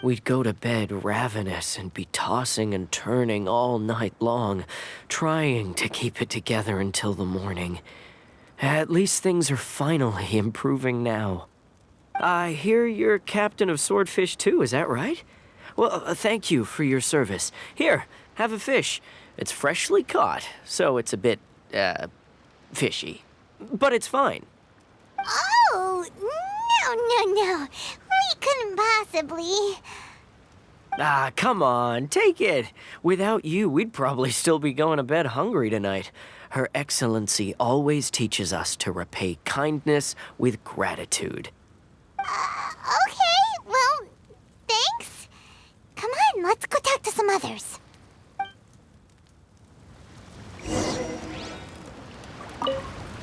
We'd go to bed ravenous and be tossing and turning all night long, trying to keep it together until the morning. At least things are finally improving now. I hear you're captain of Swordfish too, is that right? Well, thank you for your service. Here, have a fish. It's freshly caught, so it's a bit, fishy. But it's fine.
Oh, no. We couldn't possibly.
Ah, come on, take it. Without you, we'd probably still be going to bed hungry tonight. Her Excellency always teaches us to repay kindness with gratitude.
Okay, well, thanks. Come on, let's go talk to some others.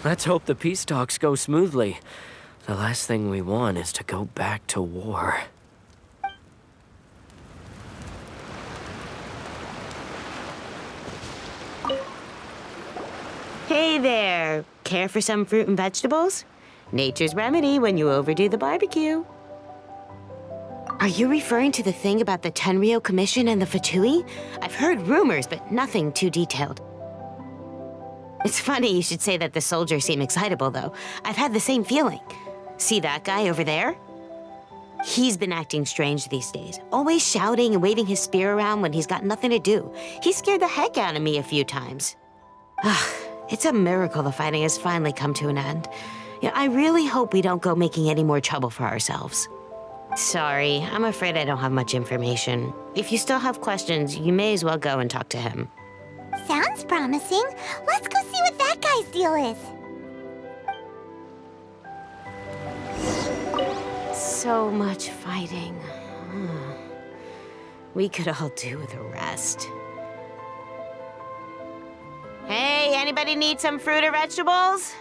Let's hope the peace talks go smoothly. The last thing we want is to go back to war.
Hey there! Care for some fruit and vegetables? Nature's remedy when you overdo the barbecue. Are you referring to the thing about the Tenryou Commission and the Fatui? I've heard rumors, but nothing too detailed. It's funny you should say that the soldiers seem excitable, though. I've had the same feeling. See that guy over there? He's been acting strange these days, always shouting and waving his spear around when he's got nothing to do. He scared the heck out of me a few times. It's a miracle the fighting has finally come to an end. Yeah, I really hope we don't go making any more trouble for ourselves. Sorry, I'm afraid I don't have much information. If you still have questions, you may as well go and talk to him.
Sounds promising. Let's go see what that guy's deal is.
So much fighting. We could all do with a rest. Hey, anybody need some fruit or vegetables?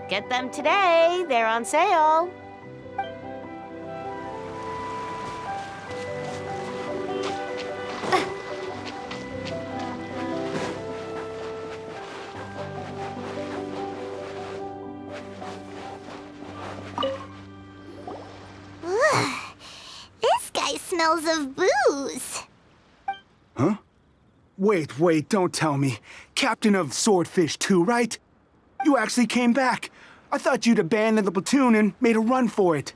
Get them today. They're on sale.
This guy smells of booze.
Huh? Wait, don't tell me. Captain of Swordfish too, right? You actually came back. I thought you'd abandoned the platoon and made a run for it.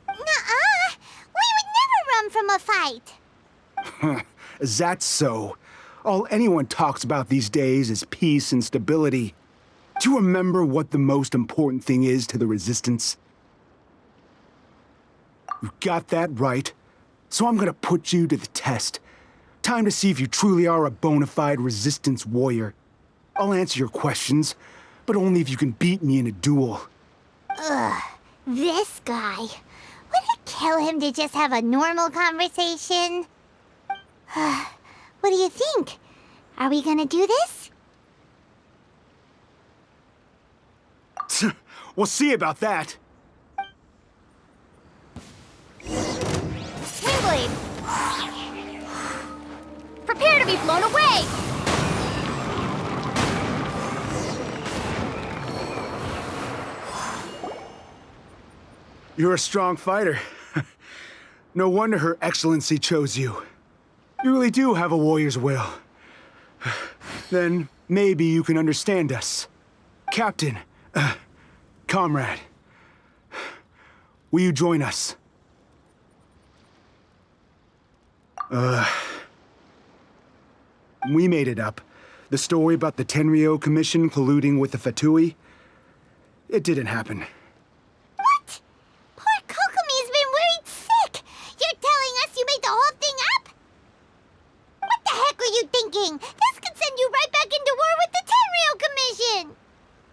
Nuh-uh. We would never run from a fight.
Is that so? All anyone talks about these days is peace and stability. Do you remember what the most important thing is to the Resistance? You got that right. So I'm gonna put you to the test. Time to see if you truly are a bona fide Resistance warrior. I'll answer your questions, but only if you can beat me in a duel.
Ugh, this guy. Would it kill him to just have a normal conversation? What do you think? Are we gonna do this?
We'll see about that.
Windblade! Prepare to be blown away!
You're a strong fighter. No wonder Her Excellency chose you. You really do have a warrior's will. Then maybe you can understand us. Captain, comrade, will you join us? We made it up. The story about the Tenryou Commission colluding with the Fatui, it didn't happen.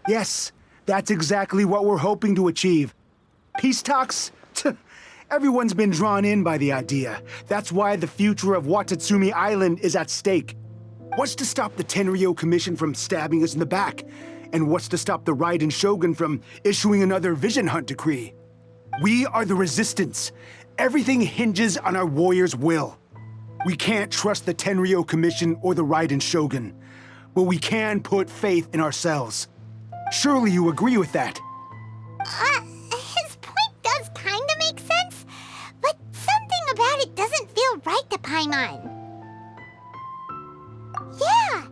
Yes, that's exactly what we're hoping to achieve. Peace talks? Everyone's been drawn in by the idea. That's why the future of Watatsumi Island is at stake. What's to stop the Tenryo Commission from stabbing us in the back? And what's to stop the Raiden Shogun from issuing another Vision Hunt decree? We are the Resistance. Everything hinges on our warriors' will. We can't trust the Tenryo Commission or the Raiden Shogun, but we can put faith in ourselves. Surely you agree with that?
His point does kinda make sense, but something about it doesn't feel right to Paimon. Yeah,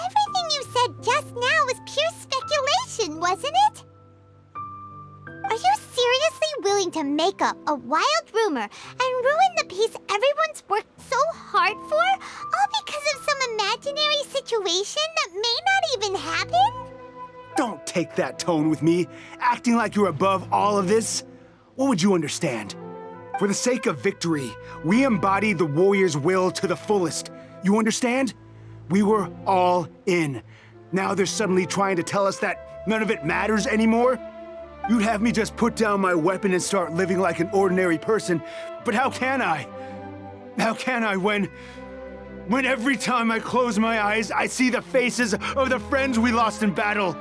everything you said just now was pure speculation, wasn't it? Are you seriously willing to make up a wild rumor and ruin the peace everyone's worked so hard for, all because of some imaginary situation that may not even happen?
Don't take that tone with me, acting like you're above all of this. What would you understand? For the sake of victory, we embody the warrior's will to the fullest. You understand? We were all in. Now they're suddenly trying to tell us that none of it matters anymore? You'd have me just put down my weapon and start living like an ordinary person, but how can I? How can I when every time I close my eyes, I see the faces of the friends we lost in battle?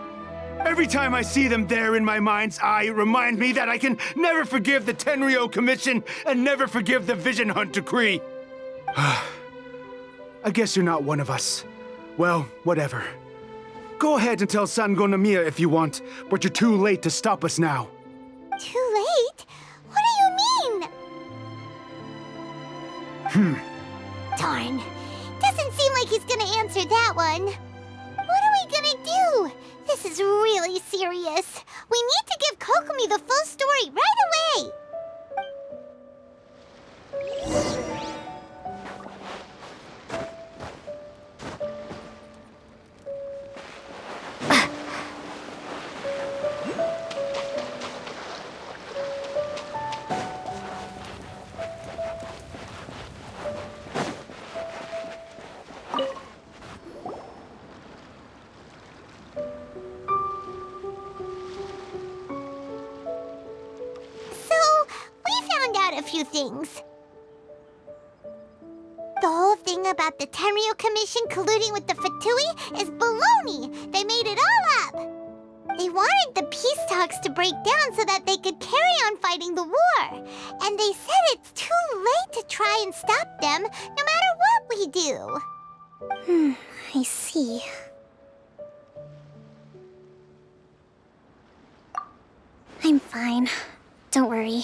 Every time I see them there in my mind's eye, it reminds me that I can never forgive the Tenryo Commission and never forgive the Vision Hunt decree. I guess you're not one of us. Well, whatever. Go ahead and tell Sango Nomiya if you want, but you're too late to stop us now.
Too late? What do you mean? Darn. Doesn't seem like he's gonna answer that one. What are we gonna do? This is really serious. We need to give Kokomi the full story right away! A few things. The whole thing about the Tenryo Commission colluding with the Fatui is baloney. They made it all up. They wanted the peace talks to break down so that they could carry on fighting the war. And they said it's too late to try and stop them, no matter what we do.
I see. I'm fine. Don't worry.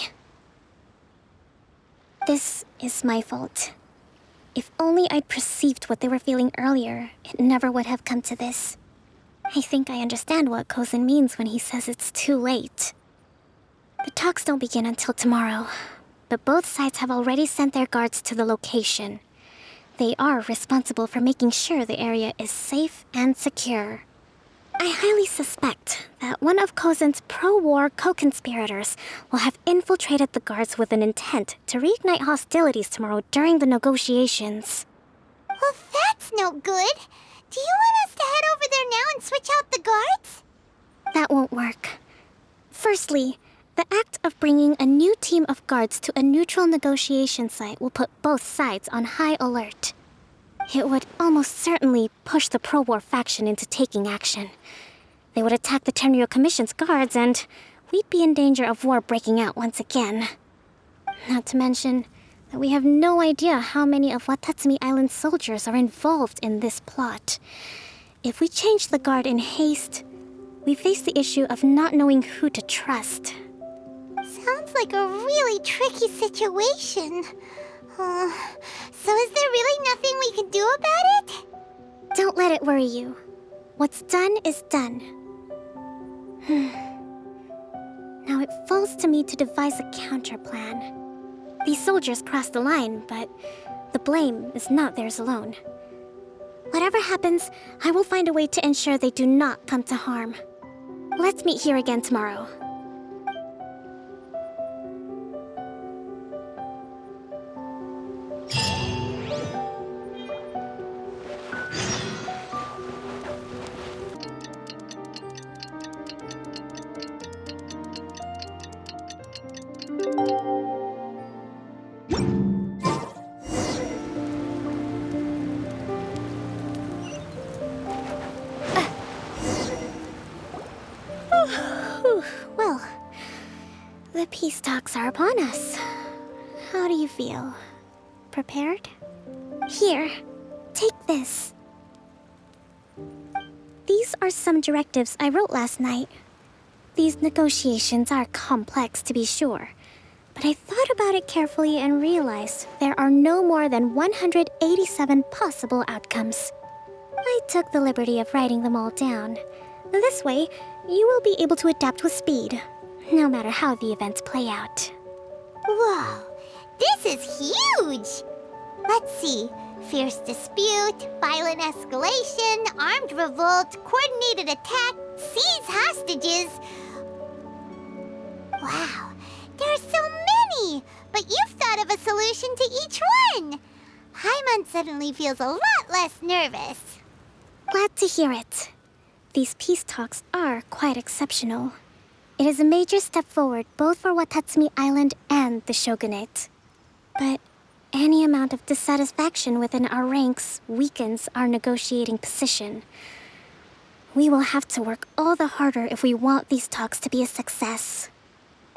This is my fault. If only I'd perceived what they were feeling earlier, it never would have come to this. I think I understand what Kozin means when he says it's too late. The talks don't begin until tomorrow, but both sides have already sent their guards to the location. They are responsible for making sure the area is safe and secure. I highly suspect that one of Kozin's pro-war co-conspirators will have infiltrated the guards with an intent to reignite hostilities tomorrow during the negotiations.
Well, that's no good. Do you want us to head over there now and switch out the guards?
That won't work. Firstly, the act of bringing a new team of guards to a neutral negotiation site will put both sides on high alert. It would almost certainly push the pro-war faction into taking action. They would attack the Tenryo Commission's guards, and we'd be in danger of war breaking out once again. Not to mention that we have no idea how many of Watatsumi Island's soldiers are involved in this plot. If we change the guard in haste, we face the issue of not knowing who to trust.
Sounds like a really tricky situation. So is there really nothing we can do about it?
Don't let it worry you. What's done is done. Now it falls to me to devise a counterplan. These soldiers crossed the line, but the blame is not theirs alone. Whatever happens, I will find a way to ensure they do not come to harm. Let's meet here again tomorrow. Well, the peace talks are upon us. How do you feel? Prepared? Here, take this. These are some directives I wrote last night. These negotiations are complex, to be sure, but I thought about it carefully and realized there are no more than 187 possible outcomes. I took the liberty of writing them all down. This way, you will be able to adapt with speed, no matter how the events play out.
Whoa, this is huge! Let's see. Fierce dispute, violent escalation, armed revolt, coordinated attack, seize hostages. Wow, there are so many! But you've thought of a solution to each one! Paimon suddenly feels a lot less nervous.
Glad to hear it. These peace talks are quite exceptional. It is a major step forward both for Watatsumi Island and the Shogunate. But any amount of dissatisfaction within our ranks weakens our negotiating position. We will have to work all the harder if we want these talks to be a success.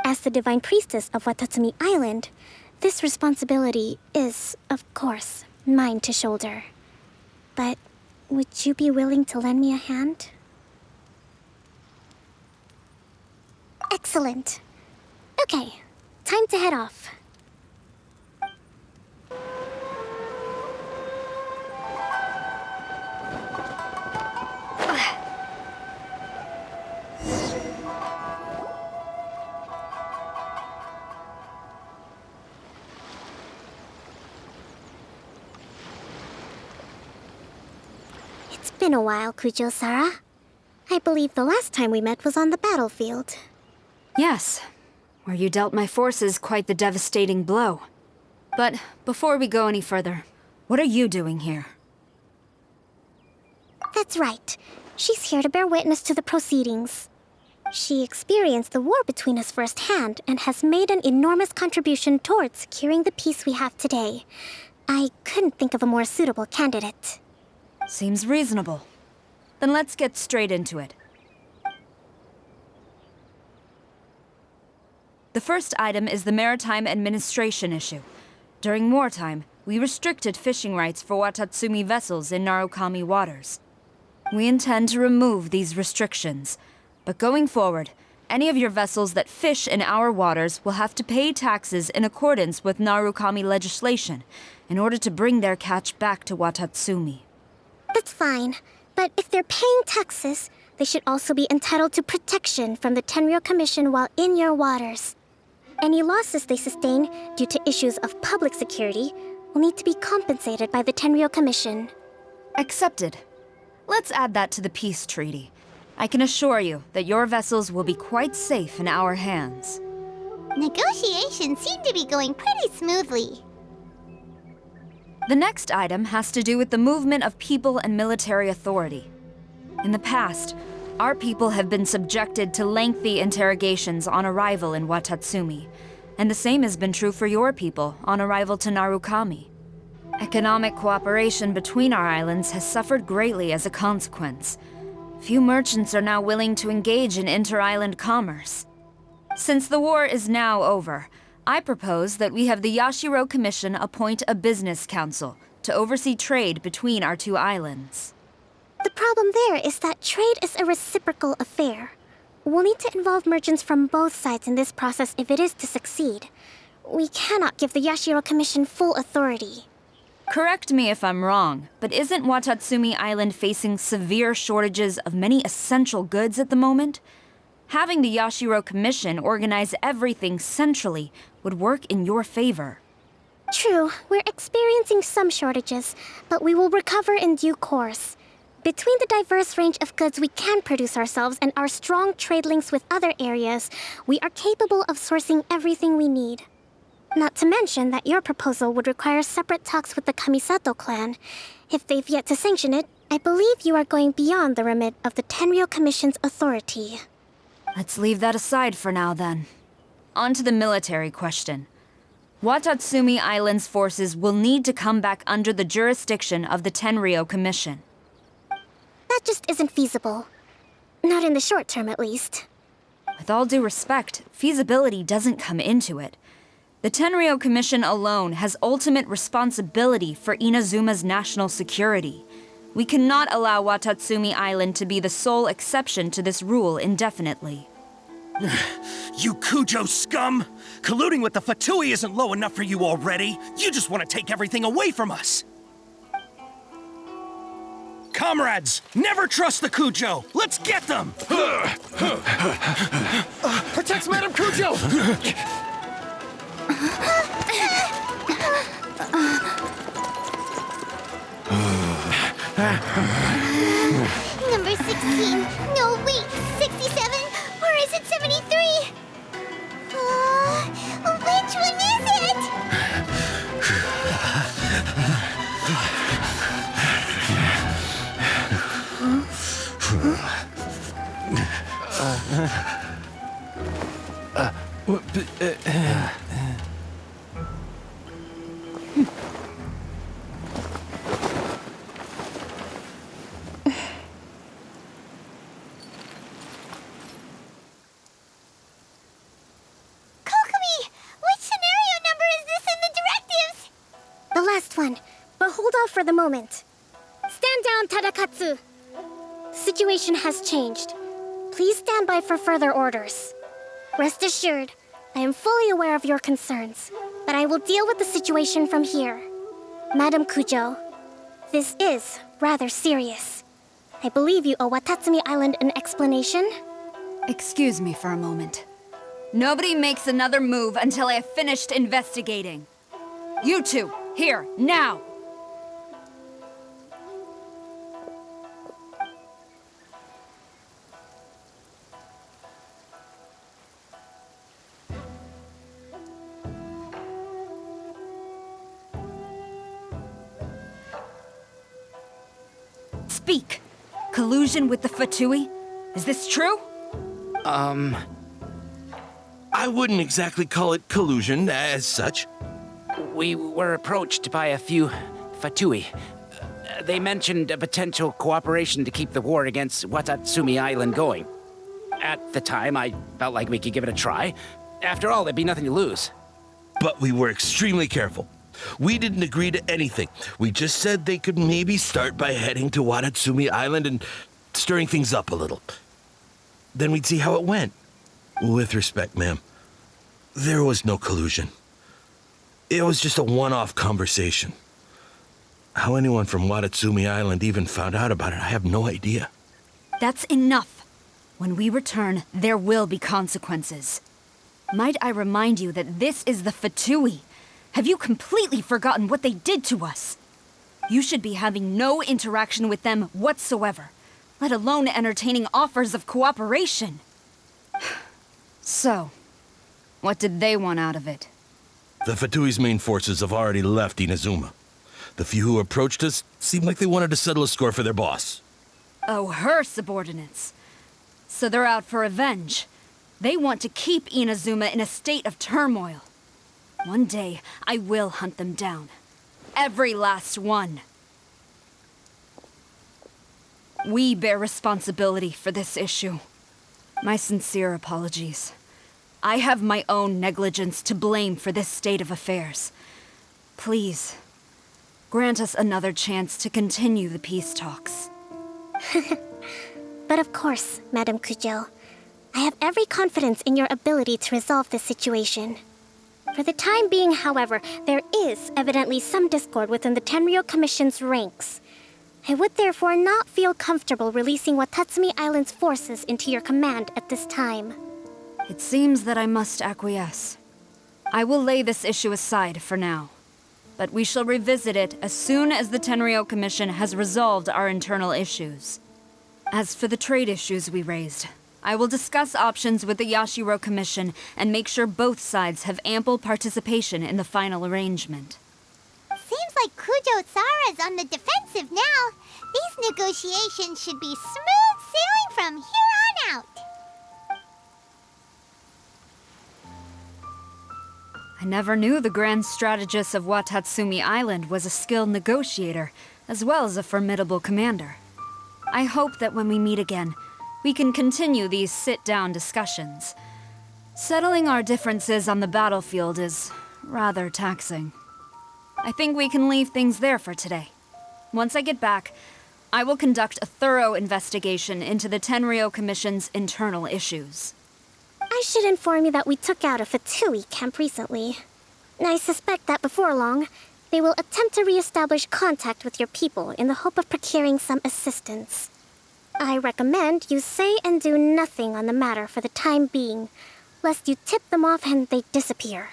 As the Divine Priestess of Watatsumi Island, this responsibility is, of course, mine to shoulder. But would you be willing to lend me a hand? Excellent. Okay, time to head off. It's been a while, Kujo-Sara. I believe the last time we met was on the battlefield.
Yes, where you dealt my forces quite the devastating blow. But before we go any further, what are you doing here?
That's right. She's here to bear witness to the proceedings. She experienced the war between us firsthand and has made an enormous contribution towards securing the peace we have today. I couldn't think of a more suitable candidate.
Seems reasonable. Then let's get straight into it. The first item is the Maritime Administration issue. During wartime, we restricted fishing rights for Watatsumi vessels in Narukami waters. We intend to remove these restrictions, but going forward, any of your vessels that fish in our waters will have to pay taxes in accordance with Narukami legislation in order to bring their catch back to Watatsumi.
That's fine, but if they're paying taxes, they should also be entitled to protection from the Tenryou Commission while in your waters. Any losses they sustain due to issues of public security will need to be compensated by the Tenryou Commission.
Accepted. Let's add that to the peace treaty. I can assure you that your vessels will be quite safe in our hands.
Negotiations seem to be going pretty smoothly.
The next item has to do with the movement of people and military authority. In the past, our people have been subjected to lengthy interrogations on arrival in Watatsumi, and the same has been true for your people on arrival to Narukami. Economic cooperation between our islands has suffered greatly as a consequence. Few merchants are now willing to engage in inter-island commerce. Since the war is now over, I propose that we have the Yashiro Commission appoint a business council to oversee trade between our two islands.
The problem there is that trade is a reciprocal affair. We'll need to involve merchants from both sides in this process if it is to succeed. We cannot give the Yashiro Commission full authority.
Correct me if I'm wrong, but isn't Watatsumi Island facing severe shortages of many essential goods at the moment? Having the Yashiro Commission organize everything centrally would work in your favor.
True, we're experiencing some shortages, but we will recover in due course. Between the diverse range of goods we can produce ourselves and our strong trade links with other areas, we are capable of sourcing everything we need. Not to mention that your proposal would require separate talks with the Kamisato clan. If they've yet to sanction it, I believe you are going beyond the remit of the Tenryou Commission's authority.
Let's leave that aside for now, then. On to the military question. Watatsumi Island's forces will need to come back under the jurisdiction of the Tenryou Commission.
That just isn't feasible. Not in the short term, at least.
With all due respect, feasibility doesn't come into it. The Tenryou Commission alone has ultimate responsibility for Inazuma's national security. We cannot allow Watatsumi Island to be the sole exception to this rule indefinitely.
You Kujo scum! Colluding with the Fatui isn't low enough for you already. You just want to take everything away from us. Comrades, never trust the Kujo! Let's get them!
Protect Madame Kujo!
Number 16. No, wait. 67? Or is it 73? Which one is it?
The last one, but hold off for the moment. Stand down, Tadakatsu. The situation has changed. Please stand by for further orders. Rest assured, I am fully aware of your concerns, but I will deal with the situation from here. Madam Kujo, this is rather serious. I believe you owe Watatsumi Island an explanation.
Excuse me for a moment. Nobody makes another move until I have finished investigating. You two, here, now! Speak! Collusion with the Fatui? Is this true?
I wouldn't exactly call it collusion as such.
We were approached by a few Fatui. They mentioned a potential cooperation to keep the war against Watatsumi Island going. At the time, I felt like we could give it a try. After all, there'd be nothing to lose.
But we were extremely careful. We didn't agree to anything. We just said they could maybe start by heading to Watatsumi Island and stirring things up a little. Then we'd see how it went. With respect, ma'am, there was no collusion. It was just a one-off conversation. How anyone from Watatsumi Island even found out about it, I have no idea.
That's enough. When we return, there will be consequences. Might I remind you that this is the Fatui? Have you completely forgotten what they did to us? You should be having no interaction with them whatsoever, let alone entertaining offers of cooperation. So, what did they want out of it?
The Fatui's main forces have already left Inazuma. The few who approached us seemed like they wanted to settle a score for their boss.
Oh, her subordinates. So they're out for revenge. They want to keep Inazuma in a state of turmoil. One day, I will hunt them down. Every last one. We bear responsibility for this issue. My sincere apologies. I have my own negligence to blame for this state of affairs. Please, grant us another chance to continue the peace talks.
But of course, Madam Kujo, I have every confidence in your ability to resolve this situation. For the time being, however, there is evidently some discord within the Tenryou Commission's ranks. I would therefore not feel comfortable releasing Watatsumi Island's forces into your command at this time.
It seems that I must acquiesce. I will lay this issue aside for now, but we shall revisit it as soon as the Tenryou Commission has resolved our internal issues. As for the trade issues we raised, I will discuss options with the Yashiro Commission and make sure both sides have ample participation in the final arrangement.
Seems like Kujo Sara's on the defensive now. These negotiations should be smooth sailing from here on out.
I never knew the grand strategist of Watatsumi Island was a skilled negotiator, as well as a formidable commander. I hope that when we meet again, we can continue these sit-down discussions. Settling our differences on the battlefield is rather taxing. I think we can leave things there for today. Once I get back, I will conduct a thorough investigation into the Tenryo Commission's internal issues.
I should inform you that we took out a Fatui camp recently. I suspect that before long, they will attempt to re-establish contact with your people in the hope of procuring some assistance. I recommend you say and do nothing on the matter for the time being, lest you tip them off and they disappear.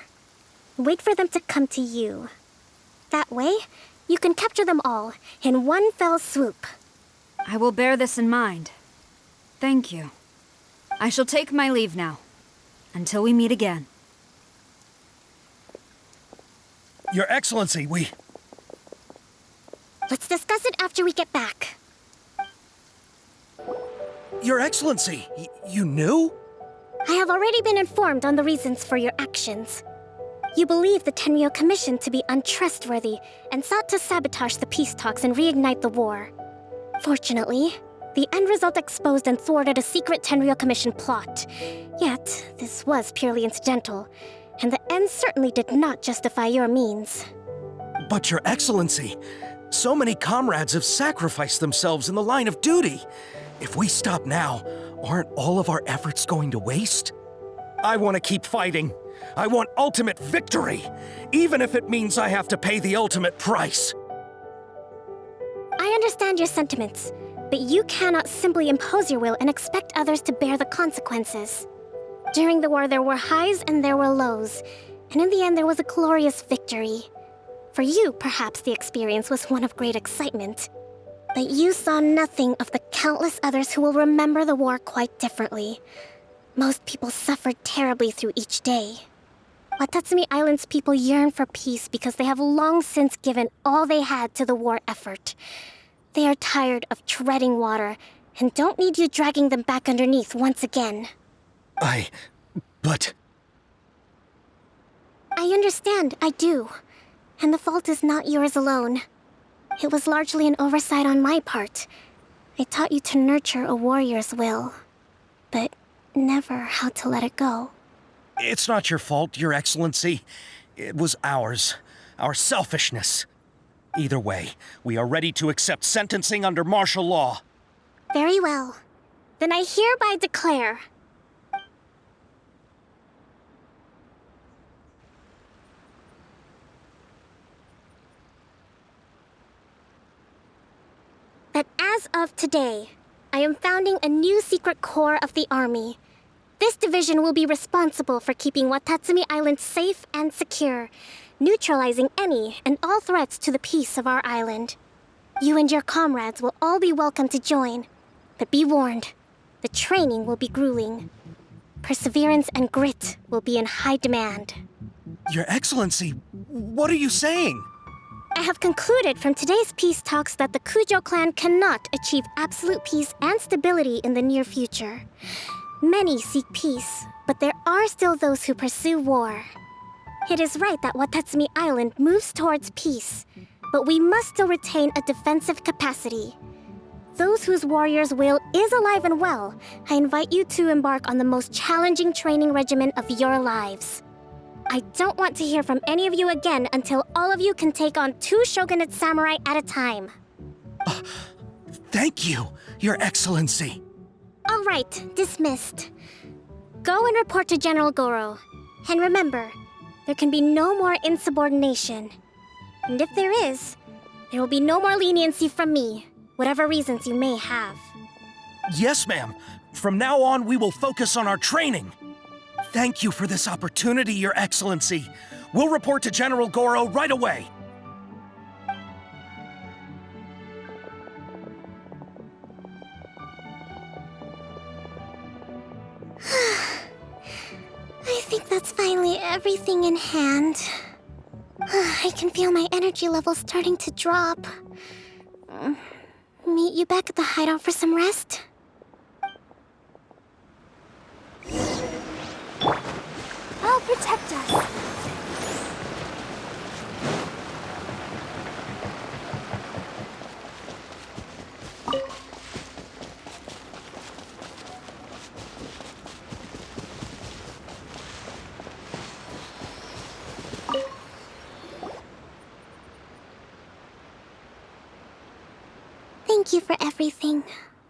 Wait for them to come to you. That way, you can capture them all in one fell swoop.
I will bear this in mind. Thank you. I shall take my leave now. Until we meet again.
Your Excellency,
Let's discuss it after we get back.
Your Excellency, you knew?
I have already been informed on the reasons for your actions. You believe the Tenryo Commission to be untrustworthy and sought to sabotage the peace talks and reignite the war. Fortunately, the end result exposed and thwarted a secret Tenryo Commission plot. Yet, this was purely incidental, and the end certainly did not justify your means.
But Your Excellency, so many comrades have sacrificed themselves in the line of duty. If we stop now, aren't all of our efforts going to waste? I want to keep fighting. I want ultimate victory, even if it means I have to pay the ultimate price.
I understand your sentiments, but you cannot simply impose your will and expect others to bear the consequences. During the war, there were highs and there were lows, and in the end, there was a glorious victory. For you, perhaps the experience was one of great excitement. But you saw nothing of the countless others who will remember the war quite differently. Most people suffered terribly through each day. Watatsumi Island's people yearn for peace because they have long since given all they had to the war effort. They are tired of treading water and don't need you dragging them back underneath once again.
But...
I understand, I do. And the fault is not yours alone. It was largely an oversight on my part. I taught you to nurture a warrior's will, but never how to let it go.
It's not your fault, Your Excellency. It was ours. Our selfishness. Either way, we are ready to accept sentencing under martial law.
Very well. Then I hereby declare... that as of today, I am founding a new secret corps of the army. This division will be responsible for keeping Watatsumi Island safe and secure, neutralizing any and all threats to the peace of our island. You and your comrades will all be welcome to join, but be warned, the training will be grueling. Perseverance and grit will be in high demand.
Your Excellency, what are you saying?
I have concluded from today's peace talks that the Kujo clan cannot achieve absolute peace and stability in the near future. Many seek peace, but there are still those who pursue war. It is right that Watatsumi Island moves towards peace, but we must still retain a defensive capacity. Those whose warrior's will is alive and well, I invite you to embark on the most challenging training regimen of your lives. I don't want to hear from any of you again until all of you can take on 2 shogunate samurai at a time.
Thank you, Your Excellency.
All right, dismissed. Go and report to General Goro. And remember, there can be no more insubordination. And if there is, there will be no more leniency from me, whatever reasons you may have.
Yes, ma'am. From now on, we will focus on our training. Thank you for this opportunity, Your Excellency. We'll report to General Goro right away.
I think that's finally everything in hand. I can feel my energy levels starting to drop. Meet you back at the hideout for some rest?
I'll protect us.
Thank you for everything.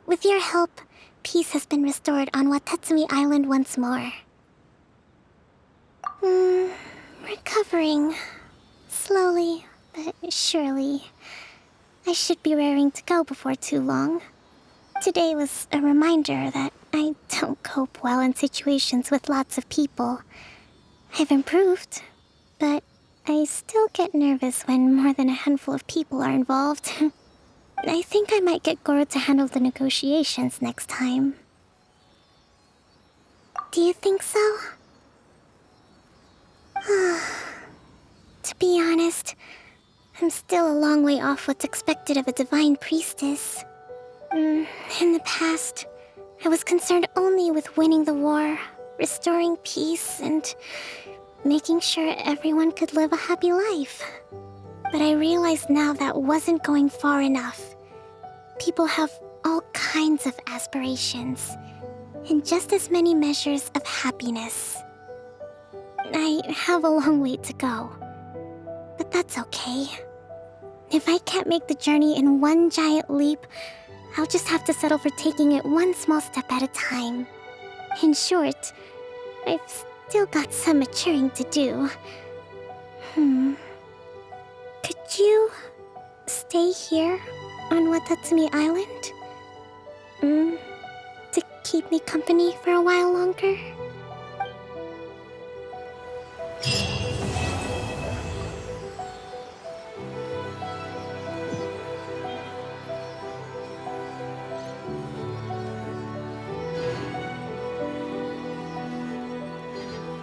With your help, peace has been restored on Watatsumi Island once more. Recovering. Slowly, but surely. I should be raring to go before too long. Today was a reminder that I don't cope well in situations with lots of people. I've improved, but I still get nervous when more than a handful of people are involved. I think I might get Goro to handle the negotiations next time. Do you think so? To be honest, I'm still a long way off what's expected of a divine priestess. In the past, I was concerned only with winning the war, restoring peace, and making sure everyone could live a happy life. But I realize now that wasn't going far enough. People have all kinds of aspirations, and just as many measures of happiness. I have a long way to go, but that's okay. If I can't make the journey in one giant leap, I'll just have to settle for taking it one small step at a time. In short, I've still got some maturing to do. Could you stay here on Watatsumi Island? To keep me company for a while longer?